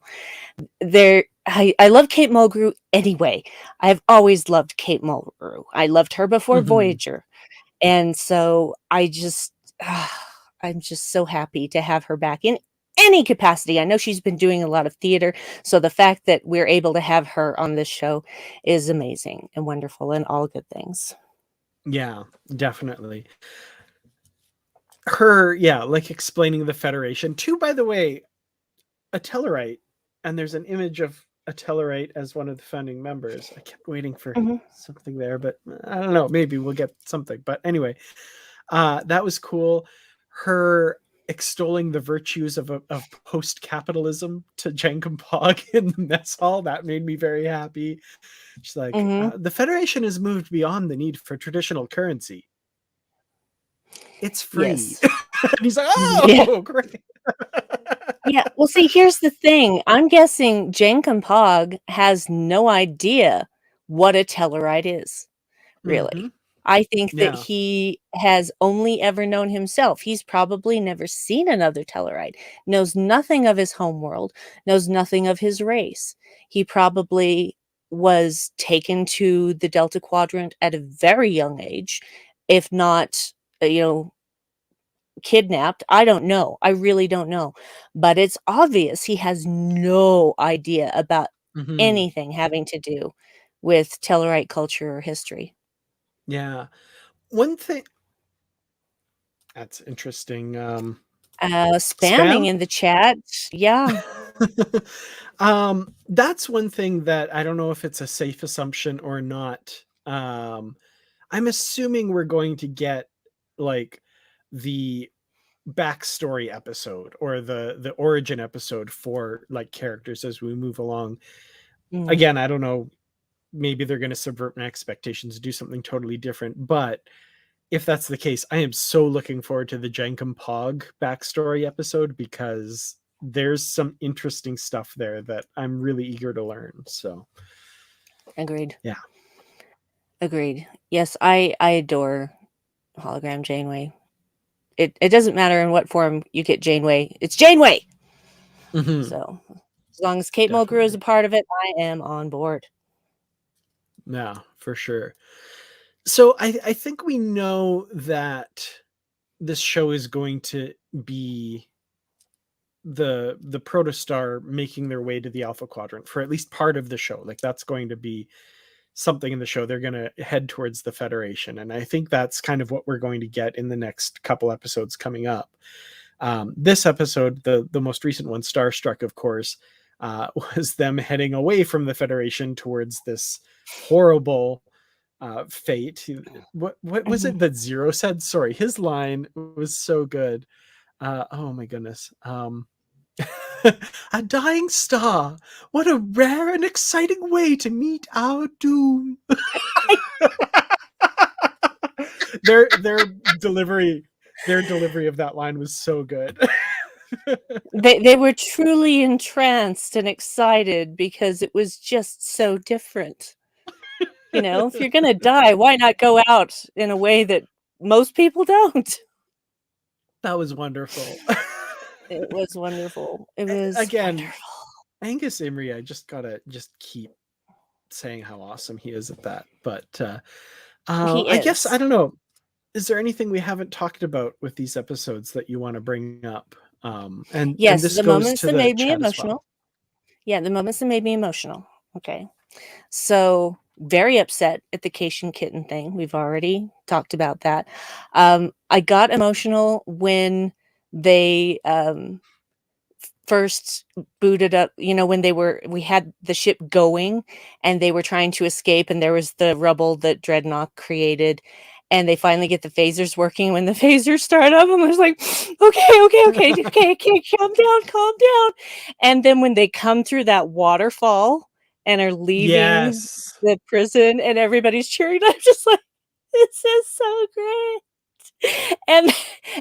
I love Kate Mulgrew anyway. I've always loved Kate Mulgrew. I loved her before Mm-hmm. Voyager. And so I'm just so happy to have her back in any capacity. I know she's been doing a lot of theater, so the fact that we're able to have her on this show is amazing and wonderful and all good things. Yeah, definitely. Her, yeah, like explaining the Federation. Too, by the way, a Tellarite, and there's an image of a Tellarite as one of the founding members. I kept waiting for Mhm. something there, but I don't know. Maybe we'll get something. But anyway, that was cool. Her extolling the virtues of post-capitalism to Jankum Pog in the mess hall, that made me very happy. She's like, Mhm. the Federation has moved beyond the need for traditional currency. It's free. Yes. And he's like, Yeah. oh, great. Yeah. Well, see, here's the thing. I'm guessing Jankum Pog has no idea what a Tellarite is, Mm-hmm. really. I think that Yeah. he has only ever known himself. He's probably never seen another Tellarite, knows nothing of his homeworld, knows nothing of his race. He probably was taken to the Delta Quadrant at a very young age, if not, you know, kidnapped. I don't know. I really don't know. But it's obvious he has no idea about Mm-hmm. anything having to do with Tellarite culture or history. Yeah. One thing that's interesting. Spamming Spam. in the chat. Yeah. That's one thing that I don't know if it's a safe assumption or not. I'm assuming we're going to get like the backstory episode or the origin episode for like characters as we move along. Mm. Again, I don't know, maybe they're going to subvert my expectations, do something totally different, but if that's the case, I am so looking forward to the Jankum Pog backstory episode because there's some interesting stuff there that I'm really eager to learn. So, Agreed. yeah. Agreed. Yes, I adore hologram Janeway. It doesn't matter in what form you get Janeway. It's Janeway. Mhm. So, as long as Kate Mulgrew is a Definitely. part of it, I am on board. Yeah, for sure. So I think we know that this show is going to be the protostar making their way to the Alpha Quadrant for at least part of the show. Like that's going to be something in the show. They're going to head towards the Federation, and I think that's kind of what we're going to get in the next couple episodes coming up. This episode, the most recent one, Starstruck, of course, was them heading away from the Federation towards this horrible fate. What was Mhm. it that Zero said? Sorry, his line was so good. Oh my goodness. A dying star. What a rare and exciting way to meet our doom. Their delivery their delivery of that line was so good. They were truly entranced and excited because it was just so different. You know, if you're gonna die, why not go out in a way that most people don't? That was wonderful. It was wonderful. It was Again, wonderful. Angus Imrie, I just gotta just keep saying how awesome he is at that. But He I guess I is. don't know. Is there anything we haven't talked about with these episodes that you want to bring up? And Yes, this the goes moments to that the made me chat as well. emotional. Yeah, the moments that made me emotional. Okay. So, very upset at the Cation Kitten thing. We've already talked about that. I got emotional when they, first booted up, you know, when we had the ship going and they were trying to escape and there was the rubble that Dreadnought created, and they finally get the phasers working. When the phasers start up, and I was like, okay, calm down. And then when they come through that waterfall and are leaving Yes. the prison and everybody's cheering, I'm just like, this is so great.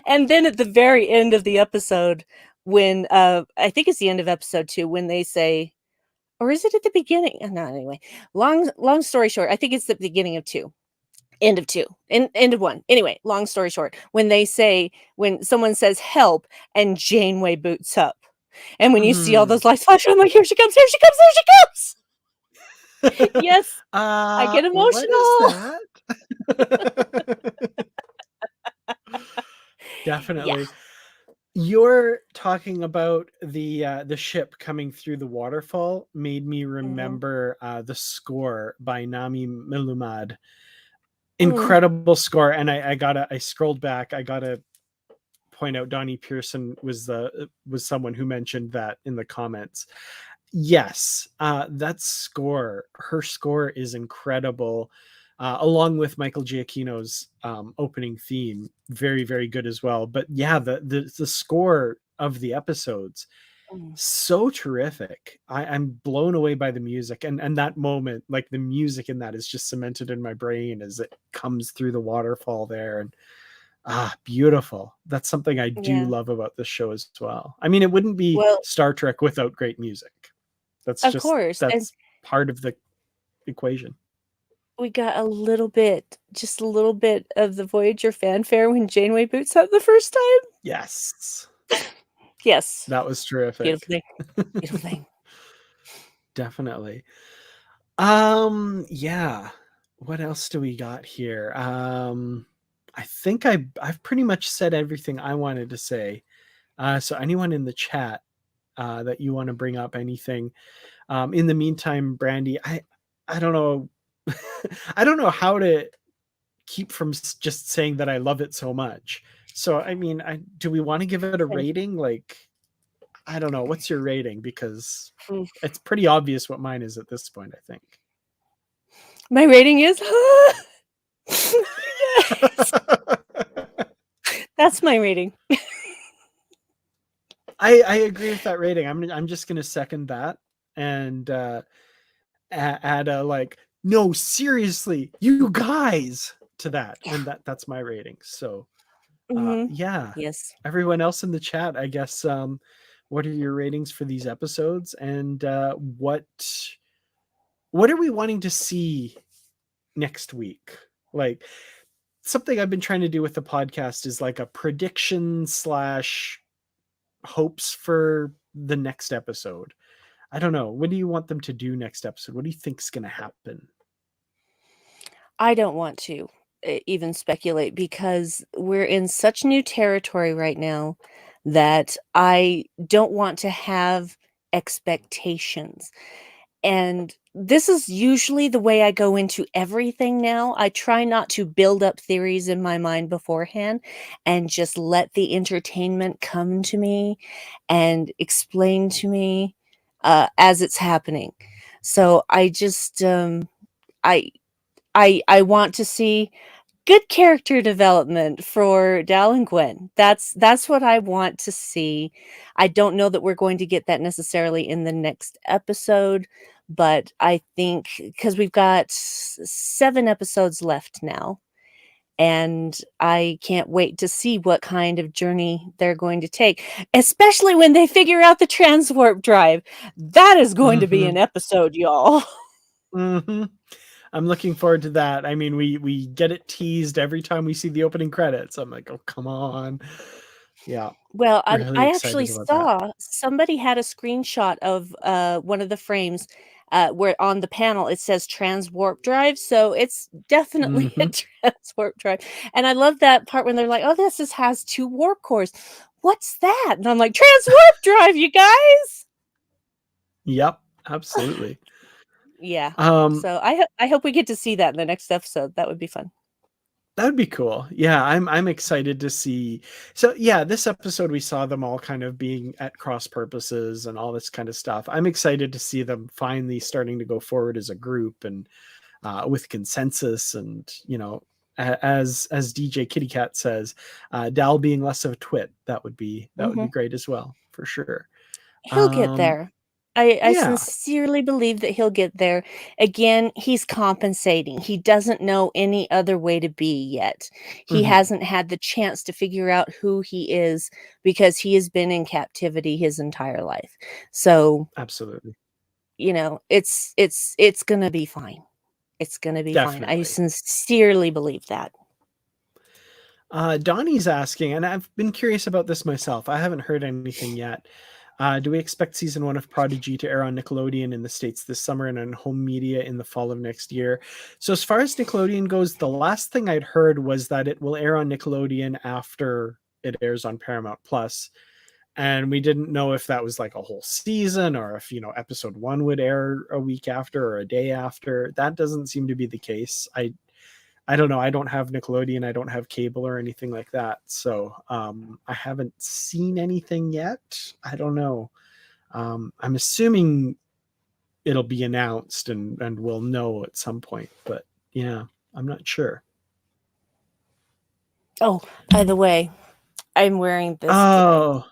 And then at the very end of the episode, when I think it's the end of episode 2, when they say, or is it at the beginning? No, anyway. Long story short, I think it's the beginning of 2. End of 2. End of 1. Anyway, long story short, when someone says help and Janeway boots up. And when you see all Mhm. those lights flash, I'm like, here she comes, here she comes, here she comes. Yes, I get What is emotional. that? Yeah. Definitely. You're talking about the ship coming through the waterfall made me Mhm. remember the score by Nami Milumad. Mm. Incredible score, and I scrolled back. I gotta point out Donnie Pearson was someone who mentioned that in the comments. Yes, that score, her score is incredible. Along with Michael Giacchino's opening theme, very very good as well. But yeah, the score of the episodes, Mm. so terrific. I'm blown away by the music, and that moment, like the music in that is just cemented in my brain as it comes through the waterfall there. And beautiful. That's something I do Yeah. love about this show as well. I mean, it wouldn't be Well, Star Trek without great music. That's of just course, and that's part of the equation. we got a little bit, just a little bit of the Voyager fanfare when Janeway boots up the first time. Yes. Yes. That was Beautiful terrific. thing, beautiful thing. Definitely. Yeah. What else do we got here? I think I've pretty much said everything I wanted to say. So anyone in the chat that you want to bring up anything. In the meantime, Brandi, I don't know I don't know how to keep from just saying that I love it so much. So I mean, do we want to give it a And, rating? Like, I don't know. What's your rating? Because mm, it's pretty obvious what mine is at this point, I think. my rating is yes, that's my rating. I agree with that rating. I'm just gonna second that and add a like, no, seriously, you guys to that, Yeah. and that's my rating. So Mhm. yeah, Yes. everyone else in the chat, I guess, what are your ratings for these episodes, and what are we wanting to see next week? Like, something I've been trying to do with the podcast is like a prediction slash hopes for the next episode? I don't know. What do you want them to do next episode? What do you think's going to happen? I don't want to even speculate because we're in such new territory right now that I don't want to have expectations. And this is usually the way I go into everything now. I try not to build up theories in my mind beforehand and just let the entertainment come to me and explain to me as it's happening. So I just I I want to see good character development for Dal and Gwen. That's what I want to see. I don't know that we're going to get that necessarily in the next episode, but I think because we've got 7 episodes left now, and I can't wait to see what kind of journey they're going to take, especially when they figure out the transwarp drive. That is going to be Mm-hmm. an episode, y'all. Mm-hmm. I'm looking forward to that. I mean, we get it teased every time we see the opening credits. I'm like, oh, come on. Yeah, Well, really I actually excited about that. saw somebody had a screenshot of, one of the frames, where on the panel it says "trans warp drive," so it's definitely a Mm-hmm. trans warp drive, and I love that part when they're like, "Oh, this has 2 warp cores. What's that?" And I'm like, "Trans warp drive, you guys!" Yep, absolutely. Yeah. Um, So I hope we get to see that in the next episode. That would be fun. That'd be cool. Yeah, I'm excited to see. So yeah, this episode we saw them all kind of being at cross purposes and all this kind of stuff. I'm excited to see them finally starting to go forward as a group and with consensus and as DJ Kitty Cat says, Dal being less of a twit. That would be Mhm. great as well for sure. He'll get Um, there. I yeah. sincerely believe that he'll get there. Again, he's compensating. He doesn't know any other way to be yet. He Hmm. hasn't had the chance to figure out who he is because he has been in captivity his entire life. So, Absolutely. it's gonna be fine. It's gonna be fine. I Definitely. sincerely believe that. Donnie's asking, and I've been curious about this myself. I haven't heard anything yet. Do we expect season 1 of Prodigy to air on Nickelodeon in the States this summer and on home media in the fall of next year? So, as far as Nickelodeon goes, the last thing I'd heard was that it will air on Nickelodeon after it airs on Paramount Plus. And we didn't know if that was like a whole season or if, episode 1 would air a week after or a day after. That doesn't seem to be the case. I don't know. I don't have Nickelodeon. I don't have cable or anything like that. So I haven't seen anything yet. I don't know. I'm assuming it'll be announced and we'll know at some point. But yeah, I'm not sure. Oh, by the way, I'm wearing this today. Oh,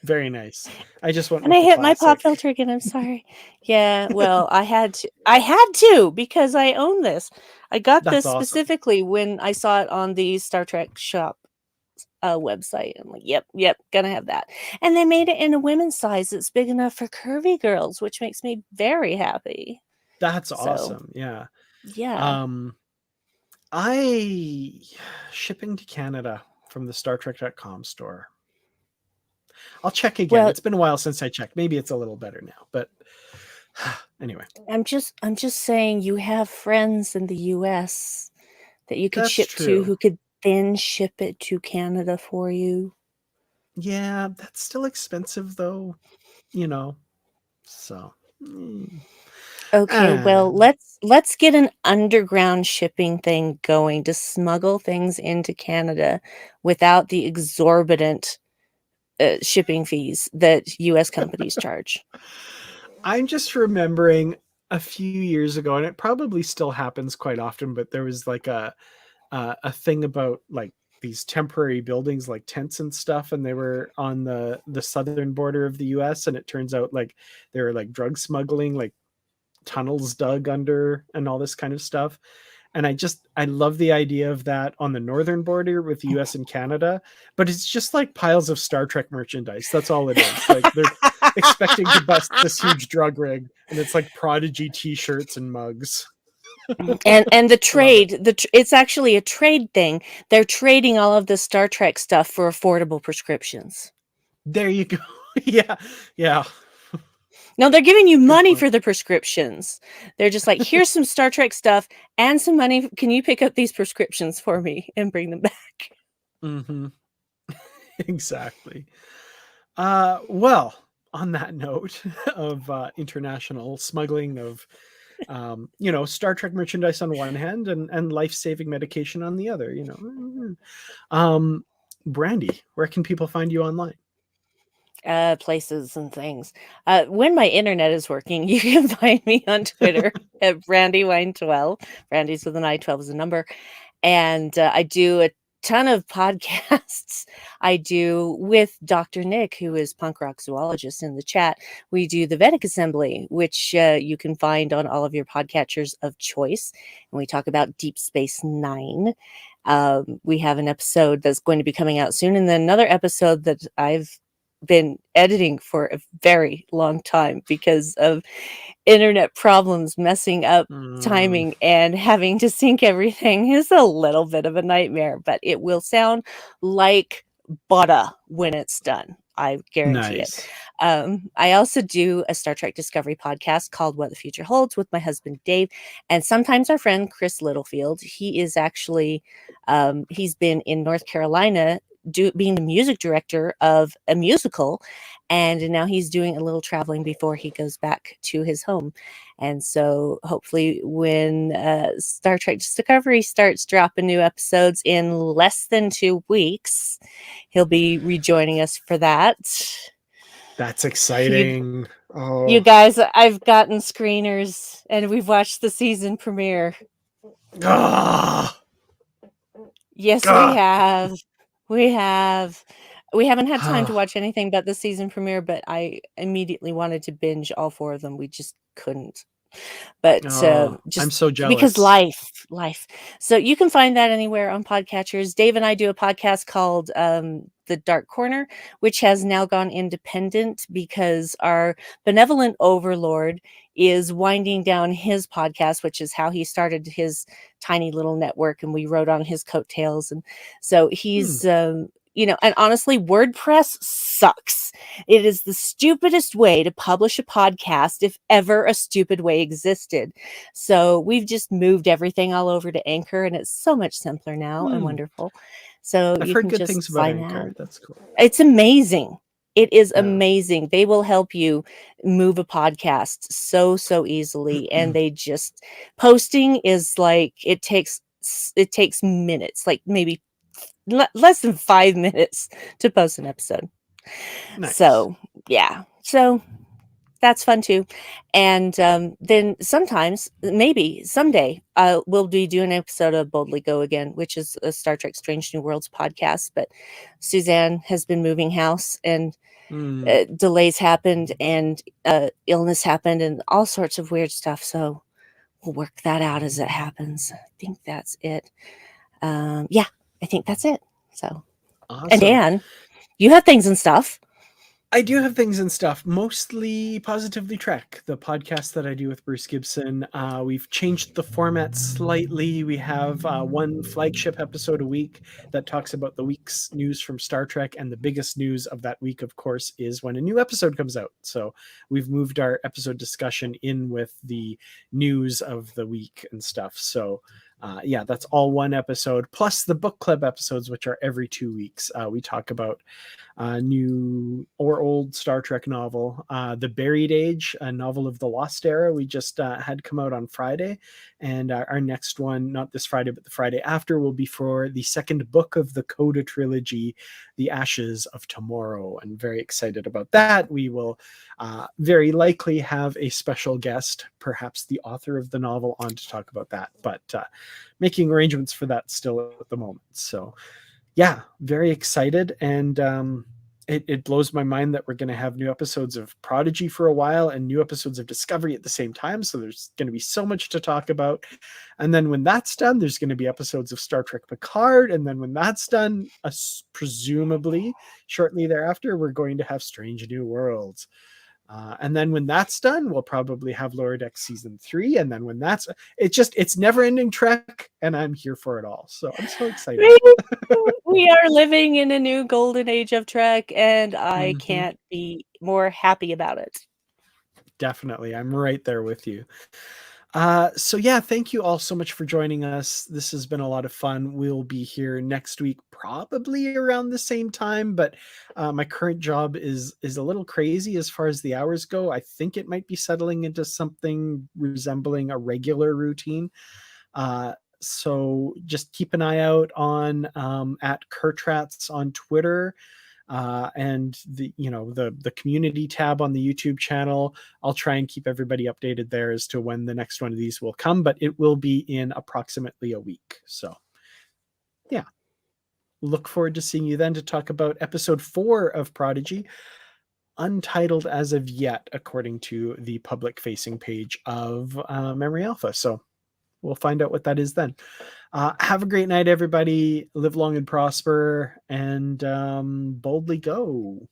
very nice. I just went And with I the hit my pop classic. filter again, I'm sorry. Yeah, well, I had to because I own this. I got That's this awesome. specifically when I saw it on the Star Trek shop, website. I'm like, "Yep, gonna have that." And they made it in a women's size that's big enough for curvy girls, which makes me very happy. That's So, awesome. Yeah. yeah. Um, I shipping to Canada from the StarTrek.com store. I'll check again. Well, It's been a while since I checked. Maybe it's a little better now, but anyway, I'm just saying you have friends in the US that you could that's ship to true. who could then ship it to Canada for you. Yeah, that's still expensive though, you know. So, Okay, ah, well, let's get an underground shipping thing going to smuggle things into Canada without the exorbitant, shipping fees that US companies charge. I'm just remembering a few years ago, and it probably still happens quite often, but there was like a thing about like these temporary buildings like tents and stuff, and they were on the southern border of the US, and it turns out like they were like drug smuggling, like tunnels dug under and all this kind of stuff. And I love the idea of that on the northern border with the US and Canada, but it's just like piles of Star Trek merchandise. That's all it is. Like they're expecting to bust this huge drug rig, and it's like Prodigy t-shirts and mugs. And the I love it. trade, it's actually a trade thing. They're trading all of the Star Trek stuff for affordable prescriptions. There you go. Yeah, yeah. No, they're giving you Good money point. for the prescriptions. They're just like, "Here's some Star Trek stuff and some money. Can you pick up these prescriptions for me and bring them back?" Mhm. Exactly. Well, on that note of international smuggling of, Star Trek merchandise on one hand and life-saving medication on the other, um, Brandy, where can people find you online? Places and things. When my internet is working, you can find me on Twitter at brandywine12. Brandy's with an I, 12 is a number. And I do a ton of podcasts. I do with Dr. Nick, who is punk rock zoologist in the chat. We do the Vedic Assembly, which you can find on all of your podcatchers of choice. And we talk about Deep Space Nine. We have an episode that's going to be coming out soon, and then another episode that I've been editing for a very long time because of internet problems messing up Mm, timing, and having to sync everything is a little bit of a nightmare, but it will sound like butter when it's done. I guarantee it. nice. I also do a Star Trek Discovery podcast called What the Future Holds with my husband Dave, and sometimes our friend Chris Littlefield. He is actually, he's been in North Carolina being the music director of a musical, and now he's doing a little traveling before he goes back to his home. And so hopefully when Star Trek Discovery starts dropping new episodes in less than 2 weeks, he'll be rejoining us for that. That's You, exciting. you Oh, guys, I've gotten screeners and we've watched the season premiere. ah, Yes, we ah, have. We have. We haven't had time to ah. watch anything but the season premiere, but I immediately wanted to binge all 4 of them. We just couldn't. But, Oh, I'm just so because jealous. life. So you can find that anywhere on podcatchers. Dave and I do a podcast called, The Dark Corner, which has now gone independent because our benevolent overlord is winding down his podcast, which is how he started his tiny little network, and we rode on his coattails, and so Hmm. he's, and honestly, WordPress sucks. It is the stupidest way to publish a podcast if ever a stupid way existed. So we've just moved everything all over to Anchor, and it's so much simpler now and Hmm. wonderful. So I've you heard can good just things about find that. Anchor. That's cool. It's amazing. It is Yeah. amazing. They will help you move a podcast so easily, and they just posting is like it takes minutes, like maybe less than 5 minutes to post an episode. Nice. So yeah, so that's fun too. And then sometimes, maybe someday, we'll be doing an episode of Boldly Go Again, which is a Star Trek Strange New Worlds podcast. But Suzanne has been moving house, and Hmm. delays happened, and illness happened, and all sorts of weird stuff. So we'll work that out as it happens. I think that's it. Yeah, I think that's it. So, and Awesome. Dan, you have things and stuff. I do have things and stuff, mostly Positively Trek, the podcast that I do with Bruce Gibson. We've changed the format slightly. We have one flagship episode a week that talks about the week's news from Star Trek. And the biggest news of that week, of course, is when a new episode comes out. So we've moved our episode discussion in with the news of the week and stuff. So yeah, that's all one episode, plus the book club episodes, which are every 2 weeks. We talk about new or old Star Trek novel, The Buried Age, a novel of the Lost Era. We just had come out on Friday. And our next one, not this Friday, but the Friday after, will be for the second book of the Coda trilogy, The Ashes of Tomorrow. And very excited about that. We will very likely have a special guest, perhaps the author of the novel, on to talk about that. But making arrangements for that still at the moment. So yeah, very excited. And it blows my mind that we're going to have new episodes of Prodigy for a while and new episodes of Discovery at the same time. So there's going to be so much to talk about. And then when that's done, there's going to be episodes of Star Trek Picard. And then when that's done, presumably shortly thereafter, we're going to have Strange New Worlds. And then when that's done, we'll probably have Lower Deck season 3. And then when that's it's never ending Trek, and I'm here for it all. So I'm so excited. We are living in a new golden age of Trek, and I Mhm. can't be more happy about it. Definitely. I'm right there with you. So yeah, thank you all so much for joining us. This has been a lot of fun. We'll be here next week, probably around the same time, but my current job is a little crazy as far as the hours go. I think it might be settling into something resembling a regular routine. So just keep an eye out on at Kurtrats on Twitter, and the community tab on the YouTube channel. I'll try and keep everybody updated there as to when the next one of these will come, but it will be in approximately a week. So yeah, look forward to seeing you then to talk about episode 4 of Prodigy, untitled as of yet, according to the public facing page of Memory Alpha. So we'll find out what that is then. Have a great night, everybody. Live long and prosper, and boldly go.